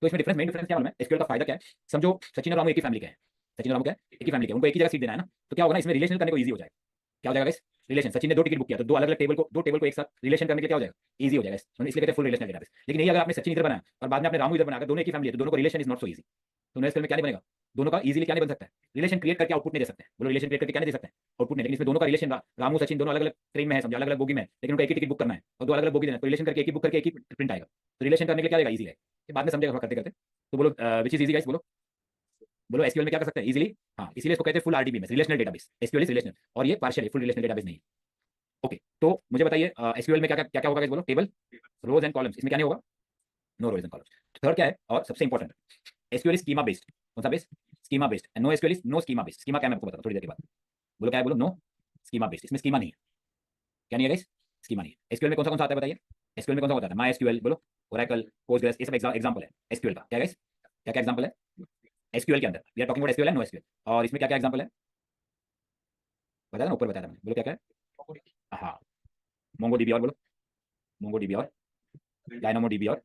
तो इसमें डिफरेंस, मेन डिफरेंस क्या मालूम है, SQL का फायदा क्या है, समझो सचिन और रामू एक ही फैमिली के हैं, सचिन और रामू क्या है एक ही फैमिली के हैं, उनको एक ही जगह सीट देना है ना, तो क्या होगा ना इसमें रिलेशन करने को ईजी हो जाएगा, क्या हो जाएगा इस रिलेशन, सचिन ने 2 टिकट बुक किया तो दो टेबल को एक साथ रिलेशन करने के लिए क्या हो जाएगा ईजी हो जाएगा, इसलिए कहते हैं फुल रिलेशनल डेटाबेस। लेकिन यही अगर आपने सचिन इधर बनाया और बाद में आपने रामू इधर बनाया, दोनों एक ही फैमिली है तो दोनों को relation is not so easy, तो नोएसक्यूएल में क्या नहीं बनेगा, दोनों का इजीली क्या नहीं बन सकता है रिलेशन क्रिएट करके आउटपुट नहीं दे सकते हैं, बोलो रिलेशन क्रिएट करके क्या नहीं दे सकते हैं आउटपुट नहीं, लेकिन इसमें दोनों का रिलेशन रामू सचिन दोनों अलग अलग ट्रेन में है, समझो अलग अलग बोगी में, लेकिन उनका एक ही टिकट बुक करना है और दो अलग अलग बोगी देना, तो रिलेशन करके एक ही बुक करके एक ही प्रिंट आएगा, तो रिलेशन करने के लिए क्या रहेगा ईजी है, बाद में समझेगा करते करते। तो बोलो विच इज ईजी गाइस, बोलो बोलो एसक्यूएल में क्या कर सकते हैं इजीली, हाँ इसीलिए इसको कहते हैं फुल RDB में relational database, SQL is relational और ये पार्शियल फुल रिलेशनल डेटाबेस नहीं है। ओके, तो मुझे बताइए एसक्यूएल में क्या क्या क्या होगा guys, बोलो टेबल रोज एंड कॉलम्स, इसमें क्या नहीं होगा no rows and columns. Third क्या है और सबसे important, SQL is schema based, कौन सा based schema based, and NoSQL is no schema based, schema क्या मैं आपको बताता हूं थोड़ी देर के बाद, बोलो क्या है बोलो नो स्कीमा बेस्ड, इसमें स्कीमा नहीं है, क्या नहीं है गाइस स्कीमा नहीं है। एसक्यूएल में कौन सा आता है बताइए, एसक्यूएल में कौन सा होता है माई एसक्यूएल, बोलो ओरेकल पोस्टग्रेस, ये सब एग्जांपल है एसक्यूएल का, क्या गाइस क्या क्या एग्जांपल है एसक्यूएल के अंदर, we are talking about SQL and NoSQL, और इसमें क्या क्या एग्जांपल है बताया ना ऊपर बताया था मैंने, बोलो क्या क्या है, हाँ मोंगो डीबी और बोलो मोंगो डीबी और डायनामो डीबी और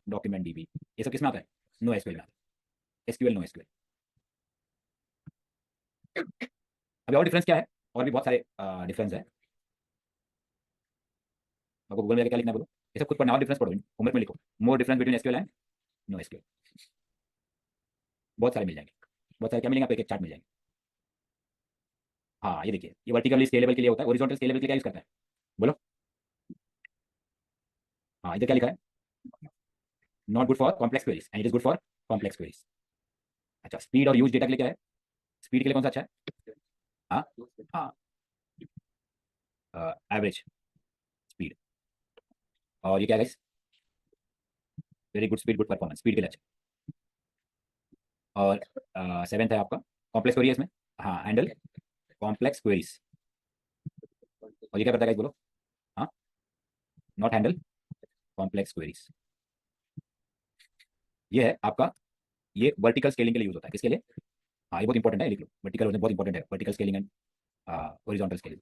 डॉक्यूमेंट डीबी, ये सब किसमें आता है नो एसक्यूएल में आता है, एसक्यूएल नो एसक्यूएल। अभी और डिफरेंस क्या है, और भी बहुत सारे डिफरेंस है, आपको गूगल में क्या लिखना है बोलो, ये सब खुद पढ़ना और डिफरेंस पढ़ो होमवर्क में लिखो, more difference between SQL and NoSQL, बहुत सारे मिल जाएंगे, बहुत सारे क्या मिलेंगे आपको एक एक चार्ट मिल जाएंगे। हाँ ये देखिए ये वर्टिकली स्केलेबल के लिए होता है, हॉरिजॉन्टल स्केलेबल के लिए क्या यूज करता है बोलो, हाँ इधर क्या लिखा है not good for complex queries and it is good for complex queries. अच्छा स्पीड और यूज डेटा के लिए क्या है, स्पीड के लिए कौन सा अच्छा है, हाँ हाँ एवरेज स्पीड, और ये क्या है very good speed good performance, speed के लिए अच्छा, और सेवेंथ है आपका कॉम्प्लेक्स क्वेरी है इसमें, हाँ हैंडल कॉम्प्लेक्स क्वेरीज, और ये क्या करता है बोलो, हाँ नॉट हैंडल कॉम्प्लेक्स क्वेरीज, ये है आपका, ये वर्टिकल स्केलिंग के लिए यूज होता है, किसके लिए, हाँ ये बहुत इंपॉर्टेंट है लिख लो, वर्टिकल बहुत इंपॉर्टेंट है, vertical scaling and horizontal scaling,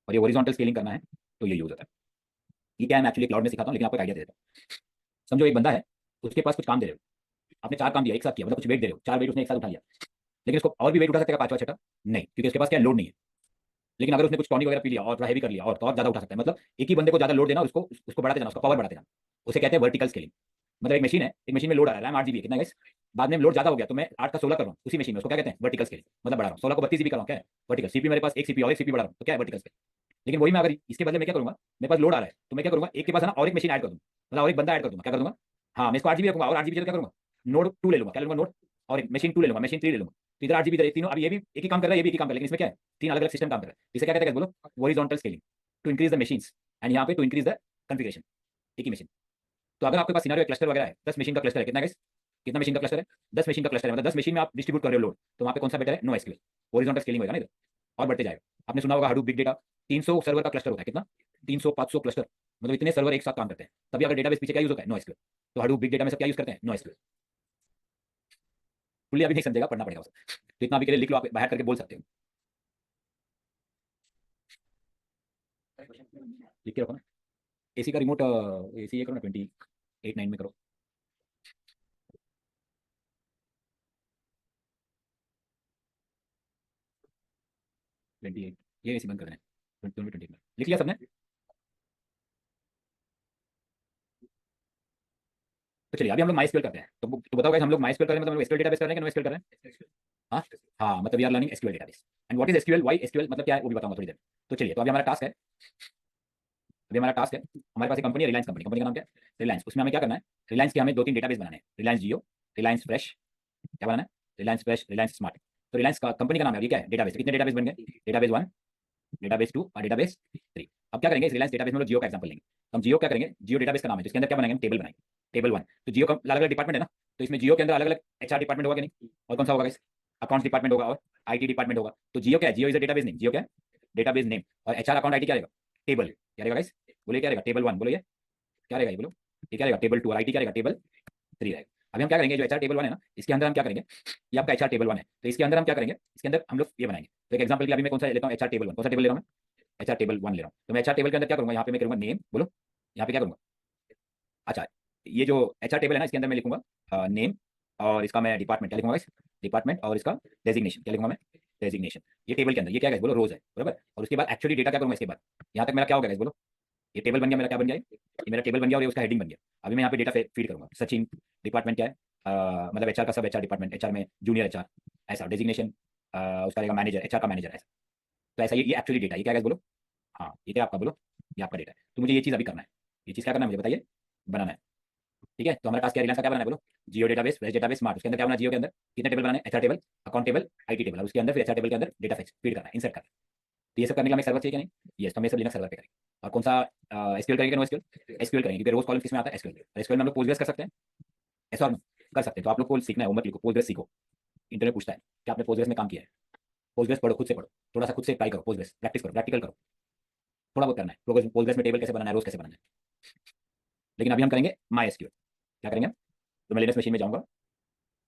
और ये हॉरिजॉन्टल स्केलिंग करना है तो ये यूज होता है। ये क्या है मैं एक्चुअली क्लाउड में सिखाता हूँ लेकिन आपको आइडिया दे देता हूँ, समझो एक बंदा है उसके पास कुछ काम दे रहे हो, आपने 4 काम दिया एक साथ किया, मतलब कुछ वेट दे रहे हो 4 वेट उसने एक साथ उठा लिया, लेकिन उसको और भी वेट उठा सकता है पांचवा छठा नहीं, क्योंकि उसके पास क्या लोड नहीं है, लेकिन अगर उसने कुछ टॉनिक वगैरह पी लिया और थोड़ा हैवी कर लिया और तो और ज्यादा उठा सकता है, मतलब एक ही बंदे को ज्यादा लोड देना, उसको उसको बढ़ाते जाना, उसका पावर बढ़ाते जाना, उसे कहते हैं वर्टिकल स्केलिंग। मतलब एक मशीन है, एक मशीन में लोड आ रहा है रैम 8 GB कितना गाइस, बाद में लोड ज्यादा हो गया तो मैं 8 का 16 कर रहा हूँ उसी मशीन में, उसको क्या कहते हैं वर्टिकल स्केलिंग, मतलब बढ़ा रहा हूँ 16 को 32 GB कर रहा हूँ, क्या है वर्टिकल, सीपी मेरे पास एक सीपी और एक सीपी बढ़ा रहा हूँ तो क्या है वर्टिकल स्केलिंग। लेकिन वही मैं अगर इसके बदले में क्या करूंगा, मेरे पास लोड आ रहा है तो मैं क्या करूंगा एक के पास है ना और एक मशीन ऐड कर दूँ, मतलब और एक बंदा ऐड कर दूंगा, क्या कर दूंगा, हाँ मैं इसको 8 GB रखूंगा और 8 GB क्या करूंगा नोड 2 ले लूंगा, क्या लूंगा नोड, और एक मशीन 2 ले लूंगा, मशीन 3 ले लूंगा, तो इधर 8 GB इधर तीनों, अब ये भी एक ही काम कर रहा है ये भी एक ही काम कर रहा है, लेकिन इसमें क्या है 3 अलग अलग सिस्टम काम कर रहा है, इसे क्या कहते हैं बोलो horizontal scaling, to increase the machines and यहाँ पे टू इंक्रीज द कॉन्फ़िगरेशन, एक ही मशीन। तो अगर आपके पास सिनेरियो क्लस्टर वगैरह है 10 मशीन का क्लस्टर है, कितना गाइस कितना मशीन का क्लस्टर है 10 मशीन का क्लस्टर है, मतलब 10 मशीन में आप डिस्ट्रीब्यूट कर रहे हो लोड, तो वहाँ पे कौन सा बेटर है नो एसक्यूएल, हॉरिजॉन्टल स्केलिंग होगा ना इधर, और बढ़ते जाएगा। आपने सुना होगा हडूप बिग डेटा 300 सर्वर का क्लस्टर होता है, कितना 300 500 क्लस्टर, मतलब इतने सर्वर एक साथ काम करते हैं, तभी अगर डेटाबेस पीछे क्या यूज होता है नो एसक्यूएल, तो हडूप बिग डेटा में सब क्या यूज करते हैं नो एसक्यूएल। फुल्ली अभी नहीं समझेगा पढ़ना पड़ेगा उसे, तो इतना अभी के लिए लिख लो, आप बाहर करके बोल सकते हो, लिख के रखो ना। एसी का रिमोट एसी ये करो ना 28.9 में करो। 28 ये एसी बंद कर देना 28 में लिख लिया सबने। तो चलिए अभी हम लोग माई करते हैं। तो बताओ guys, हम लोग माई कर रहे हैं मतलब हम लोग एसक्यूएल डेटाबेस कर रहे हैं कि नो एसक्यूएल कर रहे हैं? हाँ हाँ, मतलब we are learning SQL database. And what is SQL, why SQL मतलब क्या है वो भी बताऊंगा थोड़ी देर। तो चलिए, तो अभी हमारा टास्क है, हमारे पास एक कंपनी है रिलायंस कंपनी। कंपनी का नाम क्या है? रिलायंस। उसमें हमें क्या करना है, रिलायंस के हमें 2-3 डेटाबेस बनाने हैं। रिलायंस जियो, रिलायंस फ्रेश, क्या बनाना है, रिलायंस फ्रेश, रिलायंस स्मार्ट। तो रिलायंस का कंपनी का नाम है, ये क्या है, डेटाबेस। कितने डेटाबेस बन गए? डेटाबेस 1, डेटाबेस 2 और डेटाबेस 3। अब क्या करेंगे, इस रिलायंस डेटाबेस में जियो का एग्जांपल लेंगे। तो हम जियो क्या करेंगे, जियो डेटाबेस का नाम है, तो इसके अंदर क्या बनाएंगे, टेबल बनाएंगे। टेबल 1, तो जियो का अलग अलग डिपार्टमेंट है ना, तो इसमें जियो के अंदर अलग अलग एचआर डिपार्टमेंट होगा कि नहीं, और कौन सा होगा, अकाउंट्स डिपार्टमेंट होगा और आईटी डिपार्टमेंट होगा। तो जियो क्या है, जियो इज अ डेटाबेस नेम, जियो क्या है, डेटाबेस नेम। और एचआर अकाउंट आईटी क्या रहेगा, टेबल क्या रहेगा गाइस, बोलिए क्या रहेगा, टेबल 1, बोलो ये क्या रहेगा, ये बोलो ये क्या रहेगा, टेबल 2, और आईटी क्या रहेगा, टेबल 3 रहेगा। अभी हम क्या करेंगे, जो एचआर टेबल 1 है ना, इसके अंदर हम क्या करेंगे, ये आपका एचआर टेबल 1 है, तो इसके अंदर हम क्या करेंगे, इसके अंदर हम लोग ये बनाएंगे। तो एक एग्जांपल के लिए अभी मैं कौन सा लेता हूँ, एचआर टेबल 1, कौन सा टेबल ले रहा हूँ मैं, एचआर टेबल 1 ले रहा हूँ। तो मैं एचआर टेबल के अंदर क्या करूंगा, यहाँ पे मैं करूंगा नेम, बोलो यहाँ पे क्या करूंगा, अच्छा ये जो एचआर टेबल है ना, इसके अंदर मैं लिखूंगा नेम, और इसका मैं डिपार्टमेंट क्या लिखूंगा, डिपार्टमेंट, और इसका डेजिग्नेशन क्या लिखूंगा मैं, डेजिग्नेशन। ये टेबल के अंदर ये क्या है बोलो, रोज है बराबर। और उसके बाद एक्चुअली डेटा क्या करूंगा, इसके बाद यहाँ तक मेरा क्या हो गया बोलो, ये टेबल बन गया मेरा, क्या बन गया, ये मेरा टेबल बन गया और ये उसका हेडिंग बन गया। अभी मैं यहाँ पे डेटा फीड करूंगा, सचिन डिपार्टमेंट क्या है, मतलब एचआर का सब एचआर डिपार्टमेंट, एचआर में जूनियर एचआर, ऐसा डेजिग्नेशन उसका रहेगा मैनेजर, एचआर का मैनेजर, ऐसा। तो ऐसा ये एक्चुअली डेटा, ये क्या है बोलो, हाँ ये क्या आपका बोलो, ये आपका डेटा है। तो मुझे ये चीज़ अभी करना है, ये चीज़ क्या करना है मुझे बताइए, बनाना है। ठीक है, तो हमारा टास्क क्या, रिलायंस का क्या बनाना है बोलो, जियो डेटाबेस, फ्रेश डेटाबेस, स्मार्ट। उसके अंदर क्या बनाना, जियो के अंदर कितने टेबल बनाने, HR table, account table, IT table, और उसके अंदर फिर एचआर टेबल के अंदर डेटा फीड करना है, इंसर्ट करना है। तो ये सब करने का हमें सर्वर चाहिए कि नहीं, ये तो हम ये सब लिनक्स सर्वर पे करेंगे। और कौन सा, एसक्यूएल करेंगे, नो एसक्यूएल, एसक्यूएल करेंगे, क्योंकि रोज कॉलम किसमें आता है, एसक्यूएल। एसक्यूएल में हम लोग पोस्टग्रेस कर सकते हैं, ऐसा और कर सकते हैं। तो आप लोग को सीखना है, वो मत लिखो, पोस्टग्रेस सीखो। इंटरनेट पूछता है कि आपने पोस्टग्रेस में काम किया है, पोस्टग्रेस पढ़ो, खुद से पढ़ो, थोड़ा सा खुद से ट्राई करो, पोस्टग्रेस प्रैक्टिस करो, प्रैक्टिकल करो, थोड़ा बहुत करना है। पोस्टग्रेस में टेबल कैसे बनाना है, रोज कैसे बनाना है। लेकिन अभी हम करेंगे माई एसक्यूएल, क्या करेंगे, तो मैं लिनक्स मशीन में जाऊंगा,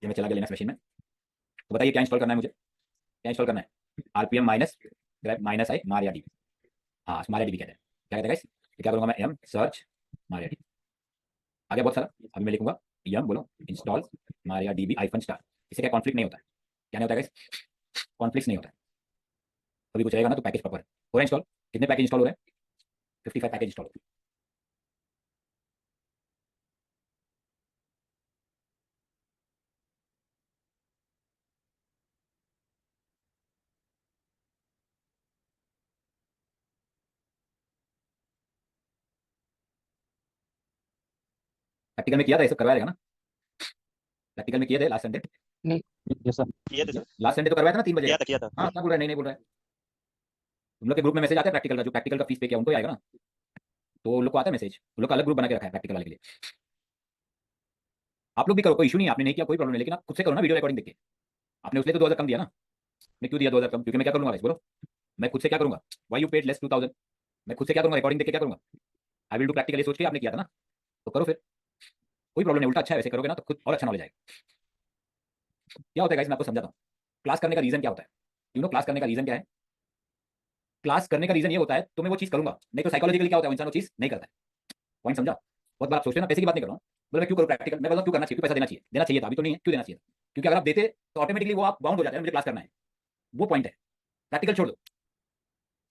ये मैं चला गया लिनक्स मशीन में। तो बताइए क्या इंस्टॉल करना है मुझे, क्या इंस्टॉल करना है, आरपीएम माइनस ग्रैप माइनस आई मारिया डी, हाँ मारिया डी कहते हैं, क्या कहते हैं गाइस, क्या करूंगा मैं, एम सर्च मारिया डी, आ गया बहुत सारा। अभी मैं लिखूंगा यम बोलो इंस्टॉल मारिया डीबी आईफन स्टार। इससे क्या कॉन्फ्लिक्ट नहीं होता है, क्या नहीं होता है गाइस, कॉन्फ्लिक्ट नहीं होता है। कभी कुछ रहेगा ना तो पैकेज प्रॉपर हो रहा है इंस्टॉल। कितने पैकेज इंस्टॉल हो रहे हैं, 55 पैकेज इंस्टॉल हो रहे हैं। प्रैक्टिकल में किया था ये सब, करवाया रहेगा ना, प्रैक्टिकल में किए थे लास्ट संडे, नहीं जैसा किया था सर, लास्ट संडे तो करवाया था ना 3 बजे, किया था हाँ क्या बोल रहा है, नहीं नहीं बोल रहा है। तुम लोग के ग्रुप में मैसेज आता है प्रैक्टिकल का, जो प्रैक्टिकल का फीस पे किया उनको ही आएगा ना, तो उन लोग को आता है मैसेज, उन लोग का अलग ग्रुप बना के रखा है प्रैक्टिकल वाले के लिए। आप लोग भी करो, कोई इशू नहीं है, आपने नहीं किया कोई प्रॉब्लम नहीं, लेकिन आप खुद से करो ना वीडियो रिकॉर्डिंग देख के। आपने उसने तो 2000 कम दिया ना, मैं क्यों दिया 2000 कम, क्योंकि मैं क्या करूंगा गाइस बोलो, मैं खुद से क्या करूंगा, वाई यू पेड लेस 2000, मैं खुद से क्या करूंगा, रिकॉर्डिंग देख के क्या करूंगा, आई विल डू प्रैक्टिकली, सोच के आपने किया था ना, तो करो फिर, कोई प्रॉब्लम नहीं, उल्टा अच्छा है, वैसे करोगे ना तो खुद और अच्छा नॉलेज आएगा। क्या होता है गाइस, मैं आपको समझाता हूँ, क्लास करने का रीजन क्या होता है, यू नो क्लास करने का रीजन क्या है, क्लास करने का रीजन ये होता है तो मैं वो चीज करूंगा, नहीं तो साइकोलॉजिकली क्या होता है, इंसान वो चीज नहीं करता है। पॉइंट समझा, बहुत बार आप सोचते हैं ना, पैसे की बात नहीं कर रहा हूँ, बोले मैं क्यों करूँ प्रैक्टिकल, मैं बोलता हूँ क्यों करना चाहिए, क्यों पैसा देना चाहिए था, अभी तो नहीं है, क्यों देना चाहिए था, क्योंकि अगर आप देते तो ऑटोमेटिकली वो आप बाउंड हो जाते हैं, मुझे क्लास करना है, वो पॉइंट है। प्रैक्टिकल छोड़ दो,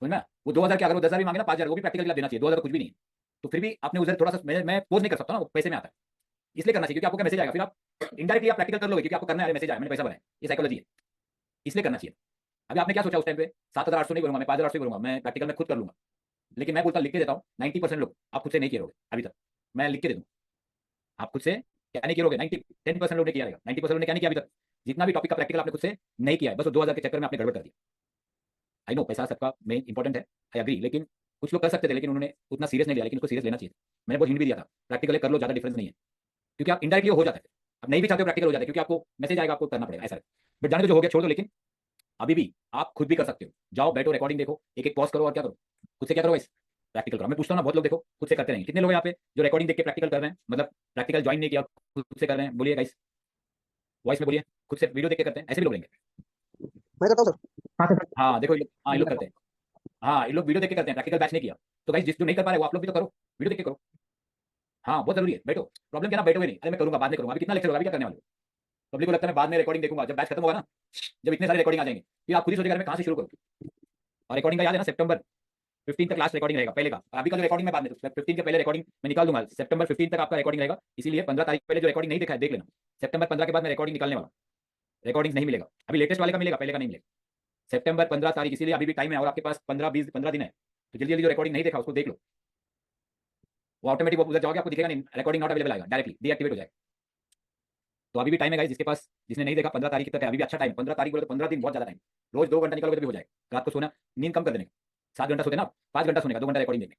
समझ में, वो 2000 क्या, अगर वो 10,000 भी मांगे ना, 5,000 वो भी प्रैक्टिकल देना चाहिए, 2000 कुछ भी नहीं है। तो फिर भी आपने उधर थोड़ा सा, मैं पोज नहीं कर सकता ना, वो पैसे में आता है, इसलिए करना चाहिए, क्योंकि आपको क्या मैसेज आएगा, फिर आप इनडायरेक्टली आप प्रैक्टिकल कर लोगे, क्योंकि आपको करना है, मैसेज आया, मैंने पैसा भरा है, ये साइकोलॉजी है, इसलिए करना चाहिए। अभी आपने क्या सोचा उस टाइम पे, 7,800 नहीं करूंगा मैं, 5,800 करूंगा मैं, प्रैक्टिकल में खुद कर लूंगा। लेकिन मैं बोलता लिख के देता हूँ, 90% लोग आप खुद से नहीं किए रहोगे अभी तक, मैं लिख के दे दूँ, आप खुद से क्या नहीं किए, 10% लोग ने किया रहेगा, 90% लोग ने क्या नहीं किया अभी तक, जितना भी टॉपिक का प्रैक्टिकल आपने खुद से नहीं किया है, बस 2000 के चक्कर में आपने गड़बड़ कर दिया। आई नो पैसा सबका मेन इंपॉर्टेंट है, आई अग्री, लेकिन कुछ लोग कर सकते थे, लेकिन उन्होंने उतना सीरियस नहीं लिया, लेकिन उसको सीरियस लेना चाहिए। मैंने बहुत हिंट भी दिया था, प्रैक्टिकल कर लो, ज्यादा डिफरेंस नहीं है, क्योंकि आप इंडायरेक्टली हो जाता है, आप नहीं भी चाहते हो प्रैक्टिकल हो जाता है, क्योंकि आपको मैसेज आएगा, आपको करना पड़ेगा ऐसा है। बट जाने तो जो हो गया छोड़ दो, लेकिन अभी भी आप खुद भी कर सकते हो, जाओ बैठो रिकॉर्डिंग देखो, एक एक पॉज करो और क्या करो, खुद से क्या करो इस प्रैक्टिकल करो। मैं पूछता हूँ ना, बहुत लोग देखो खुद से करते नहीं, कितने लोग यहाँ पे जो रिकॉर्डिंग देख के प्रैक्टिकल कर रहे हैं, मतलब प्रैक्टिकल ज्वाइन नहीं किया खुद से कर रहे हैं, बोलिए गाइस, वॉइस में बोलिए, खुद से वीडियो देख के करते हैं, ऐसे भी लोग रहेंगे। मैं करता हूँ सर। हाँ सर। हाँ देखो हाँ ये लोग करते हैं, हाँ, ये लोग वीडियो देख के करते हैं, प्रैक्टिकल बैच नहीं किया। तो गाइस जिस जो नहीं कर पा रहे वो आप लोग भी तो करो, वीडियो देख के करो। हाँ बहुत जरूरी है, बैठो। प्रॉब्लम क्या ना, बैठोगे नहीं, अरे मैं करूंगा बाद में करूंगा, अभी कितना लेक्चर होगा, अभी क्या करने वाले हो? पब्लिक को लगता है मैं बाद में रिकॉर्डिंग देखूंगा, जब बैच खत्म होगा ना, जब इतने सारे रिकॉर्डिंग आ जाएंगे, फिर आप खुद ही सोचेगा मैं कहाँ से शुरू करूँ। और रिकॉर्डिंग का याद है ना, सितंबर 15 तक लास्ट रिकॉर्डिंग रहेगा पहले का। अभी का जो रिकॉर्डिंग में बाद में 15 के पहले रिकॉर्डिंग मैं निकाल दूंगा, सितंबर 15 तक आपका रिकॉर्डिंग रहेगा। इसीलिए 15 तारीख पहले जो रिकॉर्डिंग नहीं देखा है देख लेना। सितंबर 15 के बाद मैं रिकॉर्डिंग निकालने वाला, रिकॉर्डिंग नहीं मिलेगा, अभी लेटेस्ट वाले का मिलेगा, पहले का नहीं मिलेगा। सितंबर 15 तारीख, इसीलिए अभी भी टाइम है और आपके पास 15 दिन है, तो जल्दी जल्दी जो रिकॉर्डिंग नहीं देखा उसको देख लो। वो ऑटोमेटिक वो उधर जाओगे, आपको दिखेगा नहीं, रिकॉर्डिंग नॉट अवेलेबल आएगा, डायरेक्टली डीएक्टिवेट हो जाएगा। तो अभी भी टाइम है गाइस, जिसके पास, जिसने नहीं देखा 15 तारीख तक है, अभी भी अच्छा टाइम। 15 तारीख बोले तो 15 दिन बहुत ज्यादा टाइम। रोज 2 घंटा निकालोगे तो भी हो जाएगा। रात को सोना, नींद कम कर देने का, 7 घंटा सोते ना, 5 घंटा सोने का, 2 घंटा रिकॉर्डिंग देखने,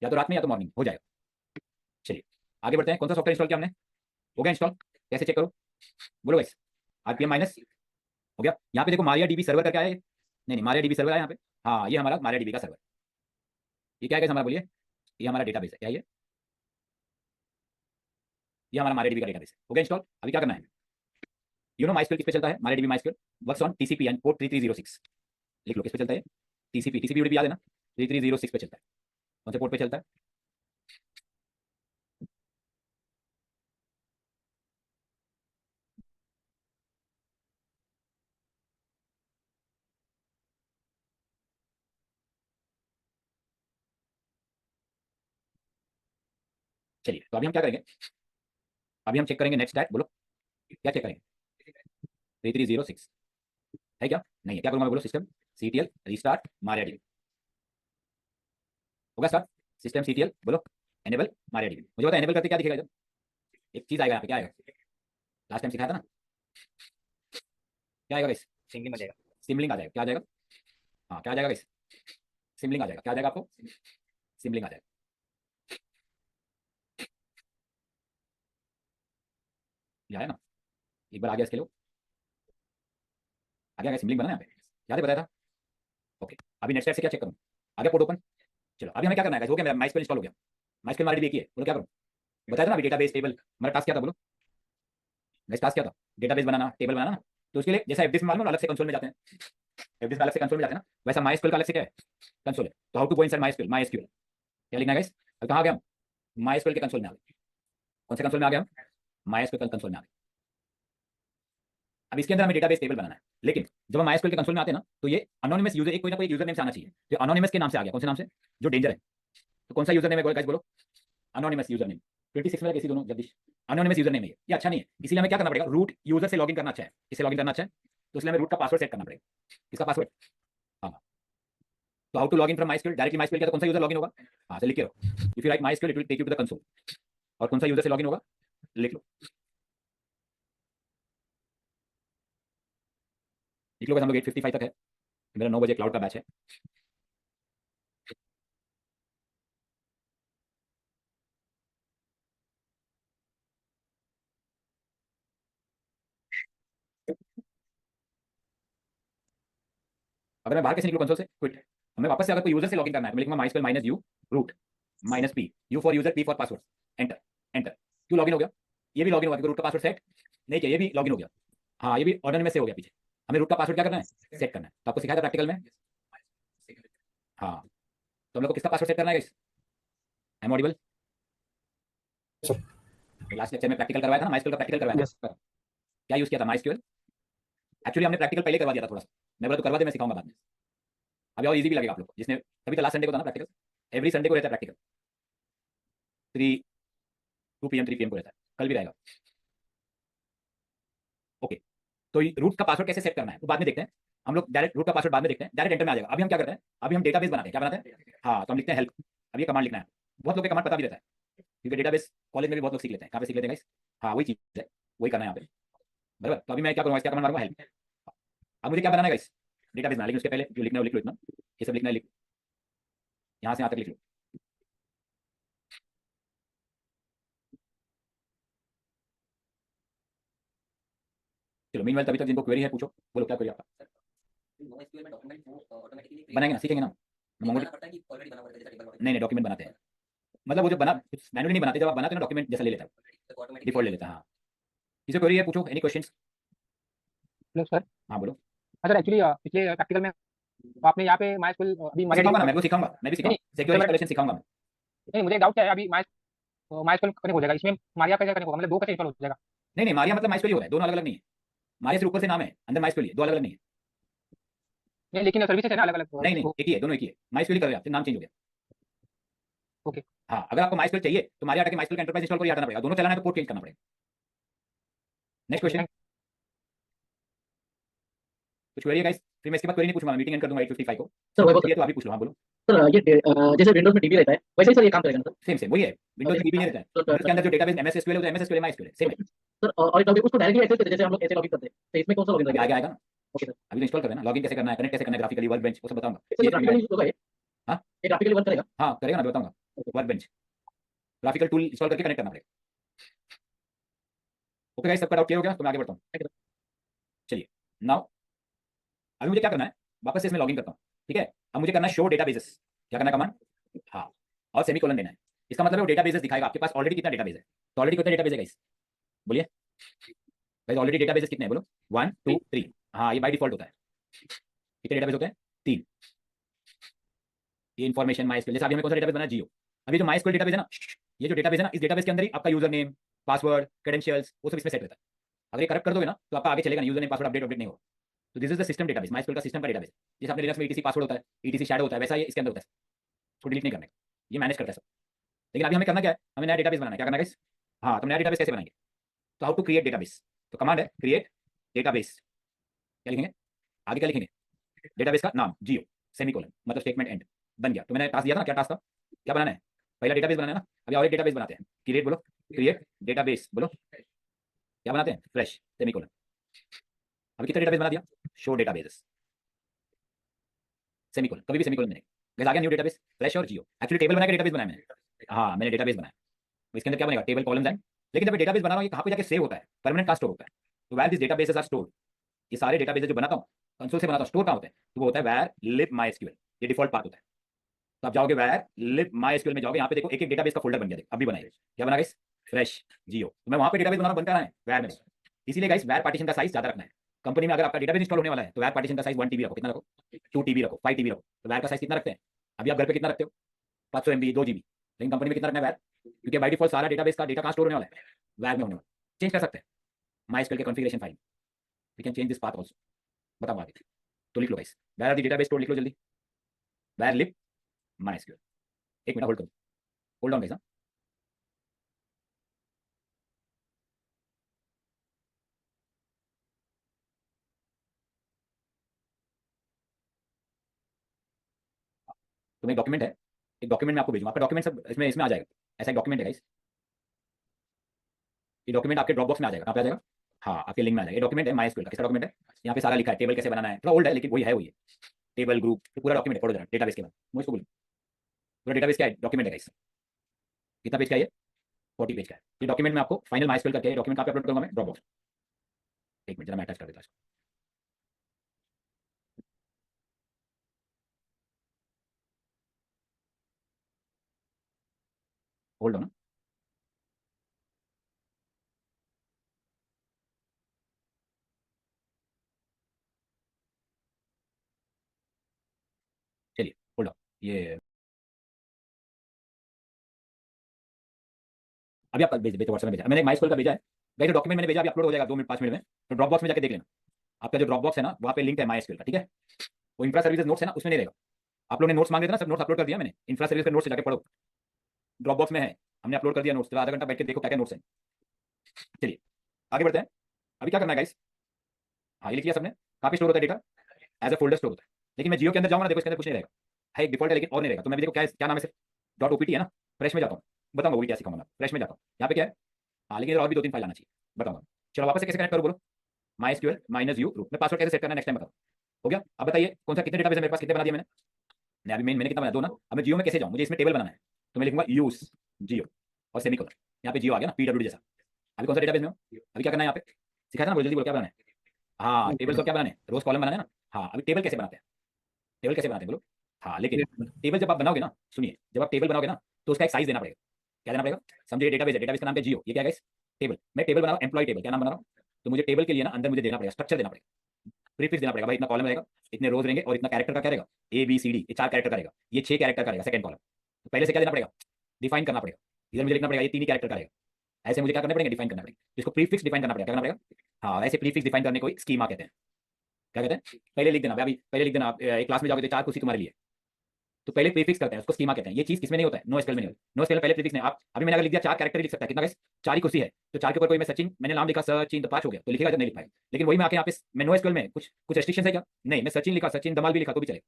या तो रात में या तो मॉर्निंग, हो जाएगा। चलिए आगे बढ़ते हैं। कौन सा सॉफ्टवेयर इंस्टॉल किया हमने? हो गया इंस्टॉल? कैसे चेक करो, बोलो गाइस। आरपीएम माइनस हो गया। यहाँ पे देखो मारिया डीबी सर्वर करके आया है, नहीं नहीं मारिया डीबी सर्वर आया यहाँ पे। हाँ ये हमारा मारिया डीबी का सर्वर। ये क्या है हमारा, बोलिए। ये हमारा डेटाबेस है, क्या ये हमारा मारिया डीबी का डेटाबेस है। हो गया इंस्टॉल। अभी क्या करना है, यू नो माइस्क्यूएल किस पे चलता है? Maria dB MySQL works on TCP and port 3306। लिख लो किस पे चलता है, टीसीपी। टीसीपी यूडीपी याद है ना, 3306 पे चलता है। कौन से पोर्ट पे चलता है? चलिए तो अभी हम क्या करेंगे, अभी हम चेक करेंगे नेट स्टैट। बोलो क्या चेक करेंगे? 3306 है क्या? नहीं है, क्या करूंगा मैं, बोलो। System CTL restart Maria dB. होगा स्टार्ट, सिस्टम सीटीएल, बोलो एनेबल मारिया डीबी। मुझे पता है एनेबल करते क्या दिखेगा इधर, एक चीज आएगा यहाँ पे, क्या आएगा? लास्ट टाइम सिखाया था ना, क्या आएगा गाइस? सिंगलिंग आ जाएगा। सिमलिंग आ जाएगा। क्या आ जाएगा? हाँ क्या आ जाएगा गाइस? सिमलिंग आ जाएगा। क्या आ जाएगा आपको? सिमलिंग आ जाएगा। ये आया ना, एक बार आ गया इसके लिए, आ गया सिमलिंग बना यहाँ पे, याद है बताया था। ओके अभी नेक्स्ट स्टेप से क्या चेक करूँ, आ गया पोर्ट ओपन। चलो अभी हमें क्या करना है, हो गया मेरा माइस्क्यूएल इंस्टॉल हो गया। माइस्क्यूएल हमारी देखिए, बोलो क्या करूँ? बताया था ना अभी, डेटाबेस टेबल हमारा टास्क क्या था, बोलो। नेक्स्ट टास्क क्या था? डेटाबेस बनाना, टेबल बनाना ना। तो उसके लिए जैसा एफडीएस में मालूम अलग से कंसोल में जाते हैं, एफडीएस में अलग से कंसोल में जाते हैं ना, वैसा माइस्क्यूएल का अलग से क्या है, कंसोल है। तो how to go inside MySQL, MySQL क्या लिखना है गाइस? अब कहाँ आ गया हम? माइस्क्यूएल के कंसोल में आ गए। कौन से कंसोल में आ गया हम? माइस्क्यूएल कंसोल में आ गए। अब इसके अंदर हमें डेटाबेस टेबल बनाना है, लेकिन जब हम माइस्क्यूएल के कंसोल में आते हैं ना, तो ये अनोनिमस यूजर, एक कोई ना कोई यूजर नेम से आना चाहिए। तो अनोनिमस के नाम से आ गया, कौन से नाम से? जो डेंजर है। तो कौन सा यूजर नेम है गाइस, बोलो। Anonymous user name. 26 में कैसी दोनों जगदीश, अनोनिमस यूजर नेम है ये अच्छा नहीं है। इसीलिए हमें क्या करना पड़ेगा, रूट यूजर से लॉगिन करना अच्छा है। इससे लॉगिन करना अच्छा है, तो इसलिए हमें रूट का पासवर्ड सेट करना पड़ेगा। इसका पासवर्ड, हाँ। तो how to login from MySQL, directly MySQL क्या, तो कौन सा यूजर लॉगिन होगा? हाँ तो लिख के रहो, if you write MySQL it will take you to the console. और कौन सा यूजर से लॉगिन होगा, लिख लो। लिख लो, हम लोग 8:55 तक है, मेरा 9 बजे क्लाउड का बैच है। अगर मैं बाहर कैसे निकलूं कंसोल से, क्विट। हमें वापस से अगर कोई यूजर से लॉगिन करना है तो मैं लिखूंगा MySQL minus u root minus p, u for user, p for password, enter. Enter. क्यों लॉगिन हो गया? ये भी लॉगिन हो गया, रूट का पासवर्ड सेट नहीं किया, ये भी लॉगिन हो गया। हाँ ये भी ऑर्डर में से हो गया पीछे। हमें रूट का पासवर्ड क्या करना है, सेट करना है। तो आपको सिखाया था प्रैक्टिकल में। हाँ तो हम लोग को किसका पासवर्ड सेट करना है guys? Am audible? Last lecture में प्रैक्टिकल करवाया था ना, माइस्क्यूएल का प्रैक्टिकल करवाया यस था। क्या यूज किया था माइस्क्यूएल? एक्चुअली हमने प्रैक्टिकल पहले करवा दिया था थोड़ा सा, मैं बोला तो करवा दे, मैं सिखाऊंगा बाद में। अभी और इजी भी लगेगा आप लोग को, जिसने तभी तो लास्ट संडे को था ना प्रैक्टिकल, एवरी संडे को रहता है प्रैक्टिकल, 2 PM 3 PM को रहता है, कल भी रहेगा। ओके तो रूट का पासवर्ड कैसे सेट करना है वो बाद में देखते हैं। हम लोग डायरेक्ट रूट का पासवर्ड बाद में देखते हैं, डायरेक्ट एंटर में आ जाएगा। अभी हम क्या करते हैं, अभी हम डेटाबेस बनाते हैं। क्या बनाते हैं? हाँ तो हम लिखते हैं हेल्प। अब ये कमांड लिखना है, बहुत लोग कमांड पता भी रहता है, क्योंकि डेटाबेस कॉलेज में भी बहुत लोग सीख लेते हैं। कहाँ पे सीख लेते हैं गाइस? हाँ वही चीज है, वही करना है यहाँ पे, बराबर। तो अभी मैं क्या करूँगा, क्या कमांड मारूंगा, हेल्प। अब मुझे क्या बनाना है गाइस, डेटाबेस बनाना, लेकिन उसके पहले जो लिखना है वो लिख लो इतना, ये सब लिखना है, लिख, यहाँ से यहाँ तक लिख लो। चलो मीनवाइल तभी तक जिनको क्वेरी है पूछो, बोलो क्या क्वेरी आपका? बनाएंगे ना, सीखेंगे ना। मोंगोडी नहीं नहीं, डॉक्यूमेंट बनाते हैं, मतलब वो जो बना मैनुअली नहीं बनाते, जब आप बनाते हैं ना डॉक्यूमेंट जैसा ले लेता है, डिफॉल्ट ले लेता है। हाँ किसी क्वेरी है पूछो, एनी क्वेश्चंस? Hello sir. हाँ बोलो। हाँ सर, एक्चुअली पिछले प्रैक्टिकल में तो आपने यहाँ पे माइस्क्यूएल अभी सिखाऊंगा ना, मैं वो सिखाऊंगा, मैं भी सिखाऊंगा, सिक्योर इंस्टॉलेशन सिखाऊंगा मैं। नहीं, मुझे एक डाउट क्या है, अभी माइस्क्यूएल कनेक्ट हो जाएगा इसमें, मारिया कैसे कनेक्ट होगा, मतलब दो कैसे इंस्टॉल हो जाएगा? नहीं नहीं, मारिया मतलब माइस्क्यूएल ही हो रहा है, दोनों अलग अलग नहीं है। मारिया सिर्फ ऊपर से नाम है, अंदर माइस्क्यूएल ही है, दो अलग अलग नहीं है। नहीं, लेकिन सर्विसेज है ना अलग अलग। नहीं नहीं, एक ही है, दोनों एक ही है, माइस्क्यूएल ही कर रहे हैं आप, नाम चेंज हो गया। ओके। हाँ, अगर आपको माइस्क्यूएल चाहिए तो मारिया हटा के माइस्क्यूएल का एंटरप्राइज इंस्टॉल करके हटाना पड़ेगा, दोनों चलाना है तो पोर्ट चेंज करना पड़ेगा। नेक्स्ट क्वेश्चन, कुछ क्वेरी है गाइस? फिर मैं इसके बाद क्वेरी नहीं पूछूंगा, मीटिंग एंड कर दूंगा 8:55 को। सर वही ये तो आप ही पूछ लो, हाँ बोलो। सर ये जैसे विंडोज में डीबी रहता है वैसे ही सर ये काम करेगा ना सर? सेम सेम वही है, विंडोज में डीबी नहीं रहता है, तो उसके अंदर जो डेटाबेस एमएस एसक्यूएल होता है, एमएस एसक्यूएल माइस्क्यूएल है, सेम है। सर और लॉगिन उसको डायरेक्टली एक्सेस करते हैं जैसे हम लोग ऐसे लॉगिन करते हैं, तो इसमें कौन सा लॉगिन अभी लगेगा? आगे आएगा ना, ओके सर। अभी तो इंस्टॉल कर देना, लॉगिन कैसे करना है, कनेक्ट कैसे करना है, ग्राफिकली वर्कबेंच वो सब बताऊंगा। सर ग्राफिकली होगा ये? हाँ ये ग्राफिकली वर्क करेगा? हाँ करेगा ना, बताऊंगा। वर्कबेंच ग्राफिकल टूल इंस्टॉल करके कनेक्ट करना पड़ेगा। ओके गाइस, सबका डाउट क्लियर हो गया तो मैं आगे बढ़ता हूँ। चलिए नाउ अभी मुझे क्या करना है, वापस से इसमें लॉगिन करता हूँ, ठीक है। अब मुझे करना है शो डेटाबेसेस, क्या करना है कमांड, हाँ, और सेमीकोलन देना है। इसका मतलब है वो डेटाबेसेस दिखाएगा आपके पास ऑलरेडी कितना डेटाबेस है। तो ऑलरेडी कितना डेटाबेस है गाइस, बोलिए गाइस, ऑलरेडी डेटाबेसेस कितने हैं बोलो, 1 2 3। हाँ, ये बाय डिफॉल्ट होता है। कितने डेटाबेस होते हैं, 3। ये इन्फॉर्मेशन माइस्क्यूएल, जैसे अभी हमें कौन सा डेटाबेस बना, जियो। अभी जो माइस्क्यूएल डेटाबेस है ना, ये जो डेटाबेस है ना, इस डेटाबेस के अंदर ही आपका यूजर नेम, पासवर्ड, क्रेडेंशियल्स वो सब इसमें सेट रहता है। अगर ये करप्ट कर दोगे ना तो आपका आगे चलेगा नहीं, यूजर नेम पासवर्ड अपडेट नहीं होगा। तो this is the system database, MySQL का सिस्टम का डेटाबेस। जैसे अपने लिनक्स में ईटीसी पासवर्ड होता है, ईटीसी शैडो होता है, वैसा ये इसके अंदर होता है। इसको डिलीट नहीं करने का, ये मैनेज करता है सब। लेकिन अभी हमें करना क्या है, हमें नया डेटाबेस बनाना है। क्या करना है गाइस, हाँ, तो नया डेटाबेस कैसे बनाएंगे, तो हाउ टू क्रिएट डेटाबेस। तो कमांड है क्रिएट डेटाबेस, क्या लिखेंगे आगे, क्या लिखेंगे, डेटाबेस का नाम जियो सेमीकोलन, मतलब स्टेटमेंट एंड। बन गया। तो मैंने टास्क दिया था ना, क्या टास्क था, क्या बनाना है, पहला डेटाबेस बनाना है ना। अभी और एक डेटाबेस बनाते हैं, क्रिएट बोलो, क्रिएट डेटाबेस बोलो, क्या बनाते हैं, फ्रेश सेमीकोलन। अभी कितना डेटाबेस बना दिया, शो डेटाबेसेस सेमीकोलन, कभी भी सेमीकोलन नहीं। गैस आ गया न्यू डेटाबेस, फ्रेश और जियो। एक्चुअली टेबल बना के डेटाबेस बनाया मैंने, हाँ मैंने डेटाबेस बनाया। तो इसके अंदर क्या बनेगा, टेबल कॉलम्स हैं। लेकिन जब डेटाबेस बना रहा हूँ, ये कहाँ पे जाके सेव होता है, परमानेंट कहाँ स्टोर होता है, तो where this databases are stored. ये सारे डेटाबेस जो बनाता हूँ कंसोल से बनाता हूँ, स्टोर कहाँ होते हैं, तो वो होता है वेयर लिब माई एसक्यूएल, ये डिफॉल्ट पाथ होता है। तो आप जाओगे वेयर लिब माई एसक्यूएल में जाओगे, यहाँ पे देखो एक एक डेटाबेस का फोल्डर बन गया, देखो अभी बनाइए, क्या बना गाइस, फ्रेश जियो। तो मैं वहाँ पे डेटाबेस बना रहा हूँ, बनता है वेयर में। इसीलिए गाइस वेयर पार्टीशन का साइज ज्यादा रखना है। कंपनी में अगर आपका डेटाबेस इंस्टॉल होने वाला है तो वेयर पार्टीशन का साइज 1 TB रखो, कितना रखो, 2 TB रखो, 5 TB रखो। तो वेयर का साइज कितना रखते हैं, अभी आप घर पे कितना रखते हो, 500 MB 2 GB। लेकिन कंपनी में कितना रखना है वेयर, क्योंकि बाई डिफॉल्ट सारा डेटाबेस का डेटा कहाँ स्टोर होने वाला है, वेयर में होने वाला। चेंज कर सकते हैं माइस्क्यूएल के configuration file, we can change this path also, बताऊंगा आगे। तो लिख लो guys, where are the database store, लिख लो जल्दी, वेयर लिब माइस्क्यूएल। एक मिनट होल्ड करो, होल्ड ऑन गाइस। तो एक डॉक्यूमेंट है, एक डॉक्यूमेंट में आपको भेजूंगा, आपका डॉक्यूमेंट सब इसमें इसमें आ जाएगा। ऐसा एक डॉक्यूमेंट है गाइस, ये डॉक्यूमेंट आपके ड्रॉपबॉक्स में आ जाएगा, कहाँ पे आ जाएगा, हाँ आपके लिंक में आ जाएगा। ये डॉक्यूमेंट है माइस्क्यूएल का, किसका डॉक्यूमेंट है, यहाँ पे सारा लिखा है, टेबल कैसे बनाना है, थोड़ा ओल्ड है लेकिन वही है, वही है टेबल ग्रुप, तो पूरा डॉक्यूमेंट है। पढ़ो जरा डेटाबेस के बाद, मुझे इसको बोलो पूरा डेटाबेस क्या है, डॉक्यूमेंट है गाइस। कितना पेज का है ये, 40 पेज का है। ये डॉक्यूमेंट में आपको फाइनल माइस्क्यूएल करके डॉक्यूमेंट कहाँ पे अपलोड करूंगा मैं, ड्रॉपबॉक्स। एक मिनट जरा मैं अटैच कर देता हूँ इसको, होल्ड ऑन। चलिए होल्ड ऑन, ये अभी आप भेज व्हाट्सएप में भेजा मैंने, माइस्क्यूएल का भेजा है गाइस। जो डॉक्यूमेंट मैंने भेजा अभी अपलोड हो जाएगा 2 मिनट 5 मिनट में। तो ड्रॉपबॉक्स में जाके देख लेना, आपका जो ड्रॉपबॉक्स है ना वहाँ पे लिंक है माइस्क्यूएल का, ठीक है। वो इंफ्रा सर्विसेज नोट्स है ना, उसमें नहीं रहेगा। आप लोगों ने नोट्स मांगे थे ना, सब नोट्स अपलोड कर दिया मैंने, इंफ्रा सर्विस के नोट्स जाके पढ़ो, ड्रॉपबॉक्स में है, हमने अपलोड कर दिया नोट्स। आधा घंटा बैठ के देखो क्या क्या नोट्स हैं। चलिए आगे बढ़ते हैं। अभी क्या करना है गाइस, हाँ ये लिख लिया सबने, कहाँ पे स्टोर होता है data, as a folder store होता है। लेकिन मैं जियो के अंदर जाऊंगा ना, देखो इसके अंदर कुछ नहीं रहेगा, है एक डिफॉल्ट है लेकिन और नहीं रहेगा। तो मैं भी देखो क्या क्या नाम है, सिर्फ डॉट ओपीटी है ना, फ्रेश में जाता हूँ, बताऊंगा वो भी क्या सिखाऊंगा मैं, फ्रेश में जाता हूँ। यहाँ पे क्या है, हाँ लेकिन और भी 2-3 फाइल आना चाहिए, बताऊंगा। चलो वापस से कैसे कनेक्ट करो बोलो, MySQL minus u root में पासवर्ड कैसे सेट करना है नेक्स्ट टाइम बताओ। हो गया, अब बताइए कौन सा कितने डेटाबेस है मेरे पास, कितने बना दिया मैंने अभी मैंने कितना बनाया, 2 ना। अब मैं जियो में कैसे जाऊँ, मुझे इसमें टेबल बनाना है, तो मैं लिखूंगा यूज जियो और सेमीकोलन, यहाँ पे जियो आ गया ना, पीडब्ल्यू जैसा। अभी कौन सा डेटाबेस में हो, अभी क्या करना है यहाँ पे, सिखाया था ना, बोलो जल्दी बोलो क्या बनाना है। हाँ टेबल को क्या बनाना है, रोज कॉलम बनाना है ना। हाँ अभी टेबल कैसे बनाते हैं, टेबल कैसे बनाते हैं बोलो। हाँ लेकिन टेबल जब आप बनाओगे ना, सुनिए, जब आप टेबल बनाओगे ना तो उसका एक साइज देना पड़ेगा। क्या देना पड़ेगा, समझिए डेटाबेस है, डेटाबेस का नाम है जियो, ये क्या है टेबल। मैं टेबल बना रहा हूँ, एम्प्लॉय टेबल, क्या नाम बना रहा हूँ, तो मुझे टेबल के लिए ना अंदर मुझे देना पड़ेगा, स्ट्रक्चर देना पड़ेगा। प्रीफिक्स देना पड़ेगा भाई, इतना कॉलम रहेगा, इतने रोज रहेंगे और इतना कैरेक्टर का क्या रहेगा, ए बी सी डी, ये 4 कैरेक्टर का रहेगा, ये 6 कैरेक्टर का रहेगा सेकंड कॉलम। तो पहले से क्या देना पड़ेगा, डिफाइन करना पड़ेगा। इधर मुझे लिखना पड़ेगा ये 3 ही कैरेक्टर का रहेगा, ऐसे मुझे क्या करना पड़ेगा, डिफाइन करना पड़ेगा। इसको प्रीफिक्स डिफाइन करना पड़ेगा, क्या करना पड़ेगा, हाँ ऐसे प्रीफिक्स डिफाइन करने को स्कीमा कहते हैं। क्या कहते हैं, पहले लिख देना भाई, पहले लिख देना। आप एक क्लास में जाओगे तो 4 कुर्सी तुम्हारे लिए, तो पहले प्रीफिक्स करते हैं, उसको स्कीमा कहते हैं। ये चीज किसमें नहीं होता है, नो एसक्यूएल में नहीं होता। नो एसक्यूएल में पहले प्रीफिक्स नहीं। आप अभी मैंने अगर लिख दिया 4 कैरेक्टर लिख सकता है, कितना गाइस, 4 ही कुर्सी है, तो 4 के ऊपर कोई मैं सचिन, मैंने नाम लिखा सचिन, तो 5 हो गया, तो लिखेगा नहीं लिख पाएगा। लेकिन वही मैं आके यहाँ पे मैं नो एसक्यूएल में कुछ रेस्ट्रिक्शन है क्या, नहीं, मैं सचिन लिखा, सचिन दमाल भी लिखा तो भी चलेगा,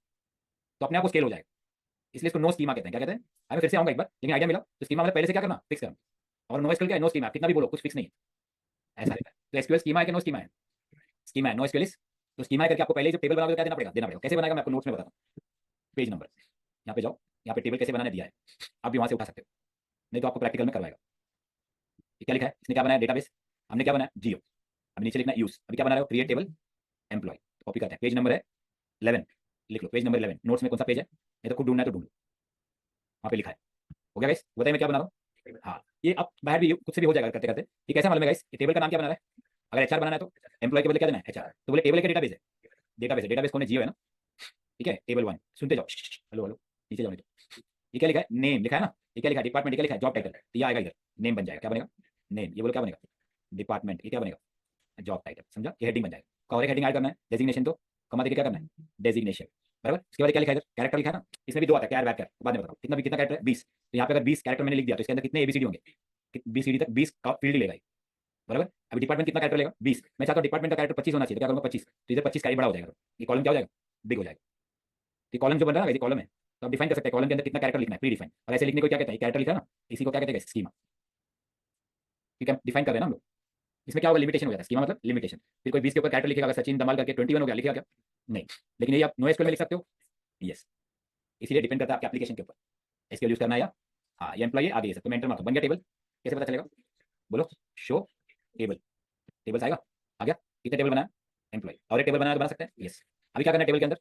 तो अपने आप को स्केल हो जाएगा। इसलिए इसको नो स्कीमा कहते हैं। क्या कहते हैं, मैं फिर से आऊंगा एक बार, लेकिन आइडिया मिला। तो स्कीमा मतलब पहले से क्या करना, फिक्स करना। और नो एसक्यूएल क्या है, नो स्कीमा, कितना भी बोलो कुछ फिक्स नहीं है, ऐसा रहता है। तो एसक्यूएल स्कीमा है कि नो स्कीमा है, स्कीमा है। नो एसक्यूएल तो स्कीमा है करके आपको पहले जो टेबल बनाओगे क्या देना पड़ेगा। कैसे बनाएगा मैं आपको नोट्स में बताता हूँ। पेज नंबर यहाँ पे जाओ, यहाँ पे टेबल कैसे बनाने दिया है, आप भी वहां से उठा सकते हो, नहीं तो आपको प्रैक्टिकल में करवाएगा। क्या लिखा है इसने, क्या बनाया, डेटाबेस, हमने क्या बनाया, जियो। अभी नीचे लिखना है यूज, अभी क्या बना रहे हो, क्रिएट टेबल एम्प्लॉय, कॉपी करते हैं। पेज नंबर है 11, लिख लो पेज नंबर 11, नोट्स में कौन सा पेज है, नहीं तो खुद ढूंढना है तो ढूंढ लो, वहाँ पे लिखा है। हो गया गाइस, बताइए मैं क्या बना रहा हूँ। हाँ ये अब बाहर भी खुद से भी हो जाएगा करते करते। ये कैसे मालूम है गाइस, टेबल का नाम क्या बना रहा है, अगर एचआर बनाना है तो एम्प्लॉय के बदले क्या देना है, एचआर, तो बोले टेबल के डेटाबेस है, डेटाबेस कौन है, जियो है ना, ठीक है। टेबल 1 सुनते जाओ, हेलो हेलो नीचे जाओ, नहीं तो ये क्या लिखा है, नेम लिखा है ना, ये क्या लिखा है, डिपार्टमेंट, क्या लिखा है, जॉब टाइटल, तो ये आएगा इधर, नेम बन जाएगा, क्या बनेगा, नेम, ये बोलो क्या बनेगा, डिपार्टमेंट, ये क्या बनेगा, जॉब टाइटल, समझा, ये हेडिंग बन जाएगा। और एक हेडिंग ऐड करना है, डेजिग्नेशन, तो कमा देके क्या करना है, डेजिग्नेशन, बराबर। इसके बाद क्या लिखा है इधर, कैरेक्टर लिखा है ना, इसमें भी 2 आता है, कैर बैकर, बाद में बताओ कितना भी, कितना कैरेक्टर है 20, तो यहाँ पे अगर 20 कैरेक्टर मैंने लिख दिया तो इसके अंदर कितने एबीसीडी होंगे, बीसीडी तक 20 का फील्ड लेगा, बराबर। अभी डिपार्टमेंट कितना कैरेक्टर लेगा, 20, मैं चाहता हूँ डिपार्टमेंट का कैरेक्टर 25 होना चाहिए, तो क्या करूँगा 25, तो इधर 25 कैरेक्टर बड़ा हो जाएगा, ये कॉलम क्या हो जाएगा, बिग हो जाएगा। ये कॉलम जो बन रहा है ये कॉलम है, तो आप डिफाइन कर सकते हैं कॉलम के अंदर कितना कैरेक्टर लिखना है, प्री डिफाइन। और ऐसे लिखने को क्या कहते हैं, कैरेक्टर लिखा है ना, इसी को क्या कहते हैं, स्कीमा, ठीक है, डिफाइन कर रहे हैं ना हम लोग। इसमें क्या होगा, लिमिटेशन हो जाता है, स्कीमा मतलब लिमिटेशन। फिर कोई 20 के ऊपर कैरेक्टर लिखेगा, अगर सचिन दमाल करके 21 हो गया, लिखेगा क्या, नहीं। लेकिन ये आप नो एसक्यूएल में लिख सकते हो, यस। इसीलिए डिपेंड करता है आपके एप्लीकेशन के ऊपर, एसक्यूएल यूज करना है या, हाँ ये एम्प्लॉय आगे ये सब, तो मैं एंटर मारता हूं, बन गया टेबल, कैसे पता चलेगा, बोलो, शो टेबल, टेबल्स आएगा, आ गया, कितने टेबल बनाया, एम्प्लॉय, और एक टेबल बनाया तो बना सकते हैं, यस। अभी क्या करना है टेबल के अंदर,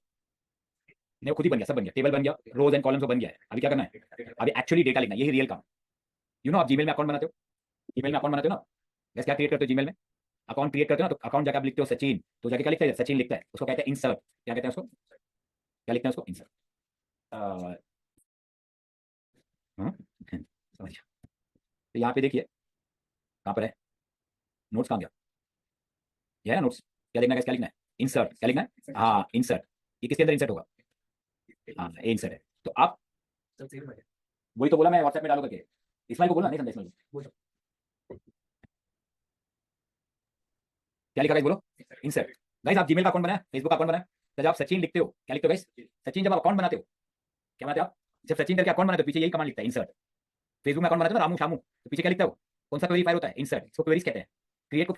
नहीं वो खुद ही बन गया, सब बन गया, टेबल बन गया, रोज एंड कॉलम्स बन गया है। अभी क्या करना है, अभी एक्चुअली डेटा लिखना है, यही रियल काम। यू नो आप जीमेल में अकाउंट बनाते हो, ईमेल में अकाउंट बनाते हो ना, वैसे क्या क्रिएट करते हो जीमेल में, अकाउंट क्रिएट करते हो ना, तो अकाउंट जाकर आप लिखते हो सचिन, तो जाके क्या लिखता है, सचिन लिखता है, उसको कहते हैं इंसर्ट, क्या कहते हैं उसको, क्या लिखते हैं उसको, इंसर्ट, समझ गया। तो यहाँ पे देखिए कहाँ पर है, नोट्स कहाँ गया, ये है ना नोट्स, क्या लिखना है, क्या लिखना है, इंसर्ट, क्या लिखना है, हाँ इंसर्ट, ये किसके अंदर इंसर्ट होगा, हाँ ये इंसर्ट है। तो आप वही तो बोला मैं व्हाट्सएप में डालो करके, इस्माइल को बोला, नहीं समझा इस्माइल को, क्या लिखा गाइस बोलो, इंसर्ट। गाइस आप जीमेल का अकाउंट बनाया, फेसबुक का अकाउंट बनाया, तो जब आप सचिन लिखते हो, क्या लिखते हो गाइस, सचिन जब आप अकाउंट बनाते हो, क्या बनाते हो आप, जब सचिन करके अकाउंट बनाते हो पीछे यही कमांड लिखता है, इंसर्ट। फेसबुक में अकाउंट बनाते हो ना, रामू शामू, तो पीछे क्या लिखता हो, कौन सा क्वेरी फायर होता है, इंसर्ट, इसको क्वेरीज कहते हैं। क्रिएट को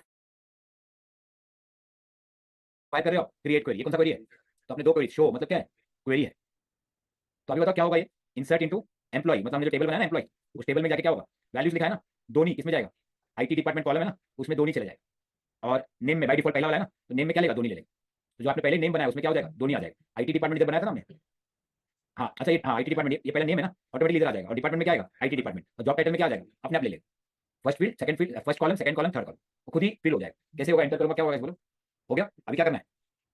फायर कर रहे हो, क्रिएट क्वेरी, ये कौन सा क्वेरी है, तो अपने 2 क्वेरी, शो मतलब क्या है, क्वेरी है। तो अभी बताओ क्या होगा ये, इंसर्ट इनटू एम्प्लॉय, मतलब हमने जो टेबल बनाया ना एम्प्लॉय, उस टेबल में जाके क्या होगा, वैल्यूज लिखा है ना, दो नहीं किसमें जाएगा, आईटी डिपार्टमेंट कॉलम है ना, उसमें दो नहीं चले जाएगा। और नेम में बाय डिफॉल्ट पहला वाला है ना, तो नेम में क्या लेगा, दो नहीं ले लेगा। तो जो आपने पहले नेम बनाया उसमें क्या हो जाएगा, दो नहीं आ जाएगा। आईटी डिपार्टमेंट इधर बनाया था ना हमने, हाँ अच्छा ये, हाँ आईटी डिपार्टमेंट ये पहला नेम है ना, ऑटोमेटिकली इधर आ जाएगा। और डिपार्टमेंट में क्या आएगा, आईटी डिपार्टमेंट, और जॉब टाइटल में क्या आ जाएगा, अपने आप ले लेगा, first field second field, first column second column third column, खुद ही फिल हो जाएगा। कैसे होगा, एंटर करूंगा क्या होगा, बोलो, हो गया। अभी क्या करना है,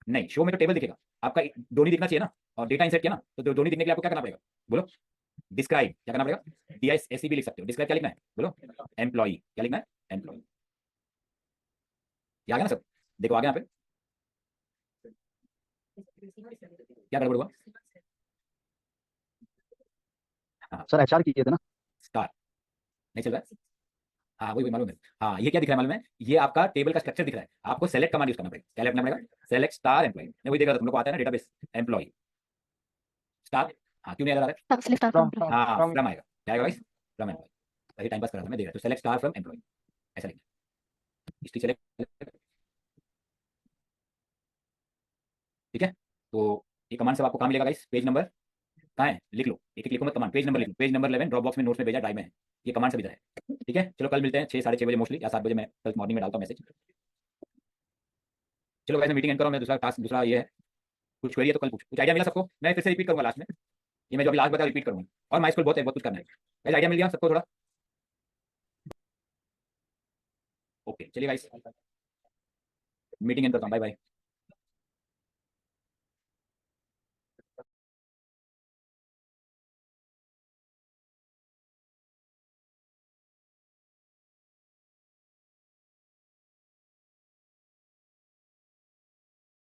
नहीं शो में तो टेबल दिखेगा, आपका दोनों दिखना चाहिए ना, और डेटा इंसर्ट किया ना, तो दोनों दिखने के लिए आपको क्या करना पड़ेगा, बोलो, डिस्क्राइब, क्या करना पड़ेगा, DISC भी लिख सकते हो, डिस्क्राइब क्या लिखना है, बोलो, एम्प्लॉई, क्या लिखना है, एम्प्लॉई। आ गया ना सब, देखो आ गया यहाँ पे, क्या गड़बड़ हुआ, हाँ सर एचआर किए थे ना। स्टार नहीं चल रहा है, हाँ वही वही मालूम है। हाँ ये क्या दिख रहा है मालूम है, ये आपका टेबल का स्ट्रक्चर दिख रहा है, आपको सेलेक्ट कमांड यूज करना पड़ेगा, क्या लिखना पड़ेगा, सेलेक्ट स्टार एम्प्लॉय। मैं वही देखा था, तुम लोग को आता है ना डेटाबेस, एम्प्लॉय स्टार, हाँ क्यों नहीं आ रहा है, हाँ फ्रॉम आएगा, क्या आएगा गाइस, फ्रॉम एम्प्लॉय। अभी टाइम पास कर रहा था मैं, देख रहा तो सेलेक्ट स्टार फ्रॉम एम्प्लॉय, ऐसा लिखना, हिस्ट्री सेलेक्ट, ठीक है। तो ये कमांड सब आपको काम मिलेगा गाइस, पेज नंबर कहाँ है, लिख लो, एक एक लिखो मत, कमांड पेज नंबर लिख लो, पेज नंबर 11 ड्रॉप बॉक्स में नोट्स में भेजा, ड्राइव में है, ये कमांड सब इधर है, ठीक है। चलो कल मिलते हैं 6 साढ़े 6 बजे मोस्टली, या 7 बजे, मैं कल मॉर्निंग में डालता हूँ मैसेज। चलो वैसे मीटिंग एंड करो, मैं दूसरा टास्क, दूसरा ये है, कुछ क्वेरी है तो कल पूछो, कुछ आइडिया मिला सबको, मैं फिर से रिपीट करूंगा लास्ट में, ये मैं जो अभी लास्ट बताया रिपीट करूंगा। और माई स्कूल बहुत है, बहुत कुछ करना है, वैसे आइडिया मिल गया सबको थोड़ा, ओके चलिए गाइस, मीटिंग एंड करता हूँ, बाय बाय।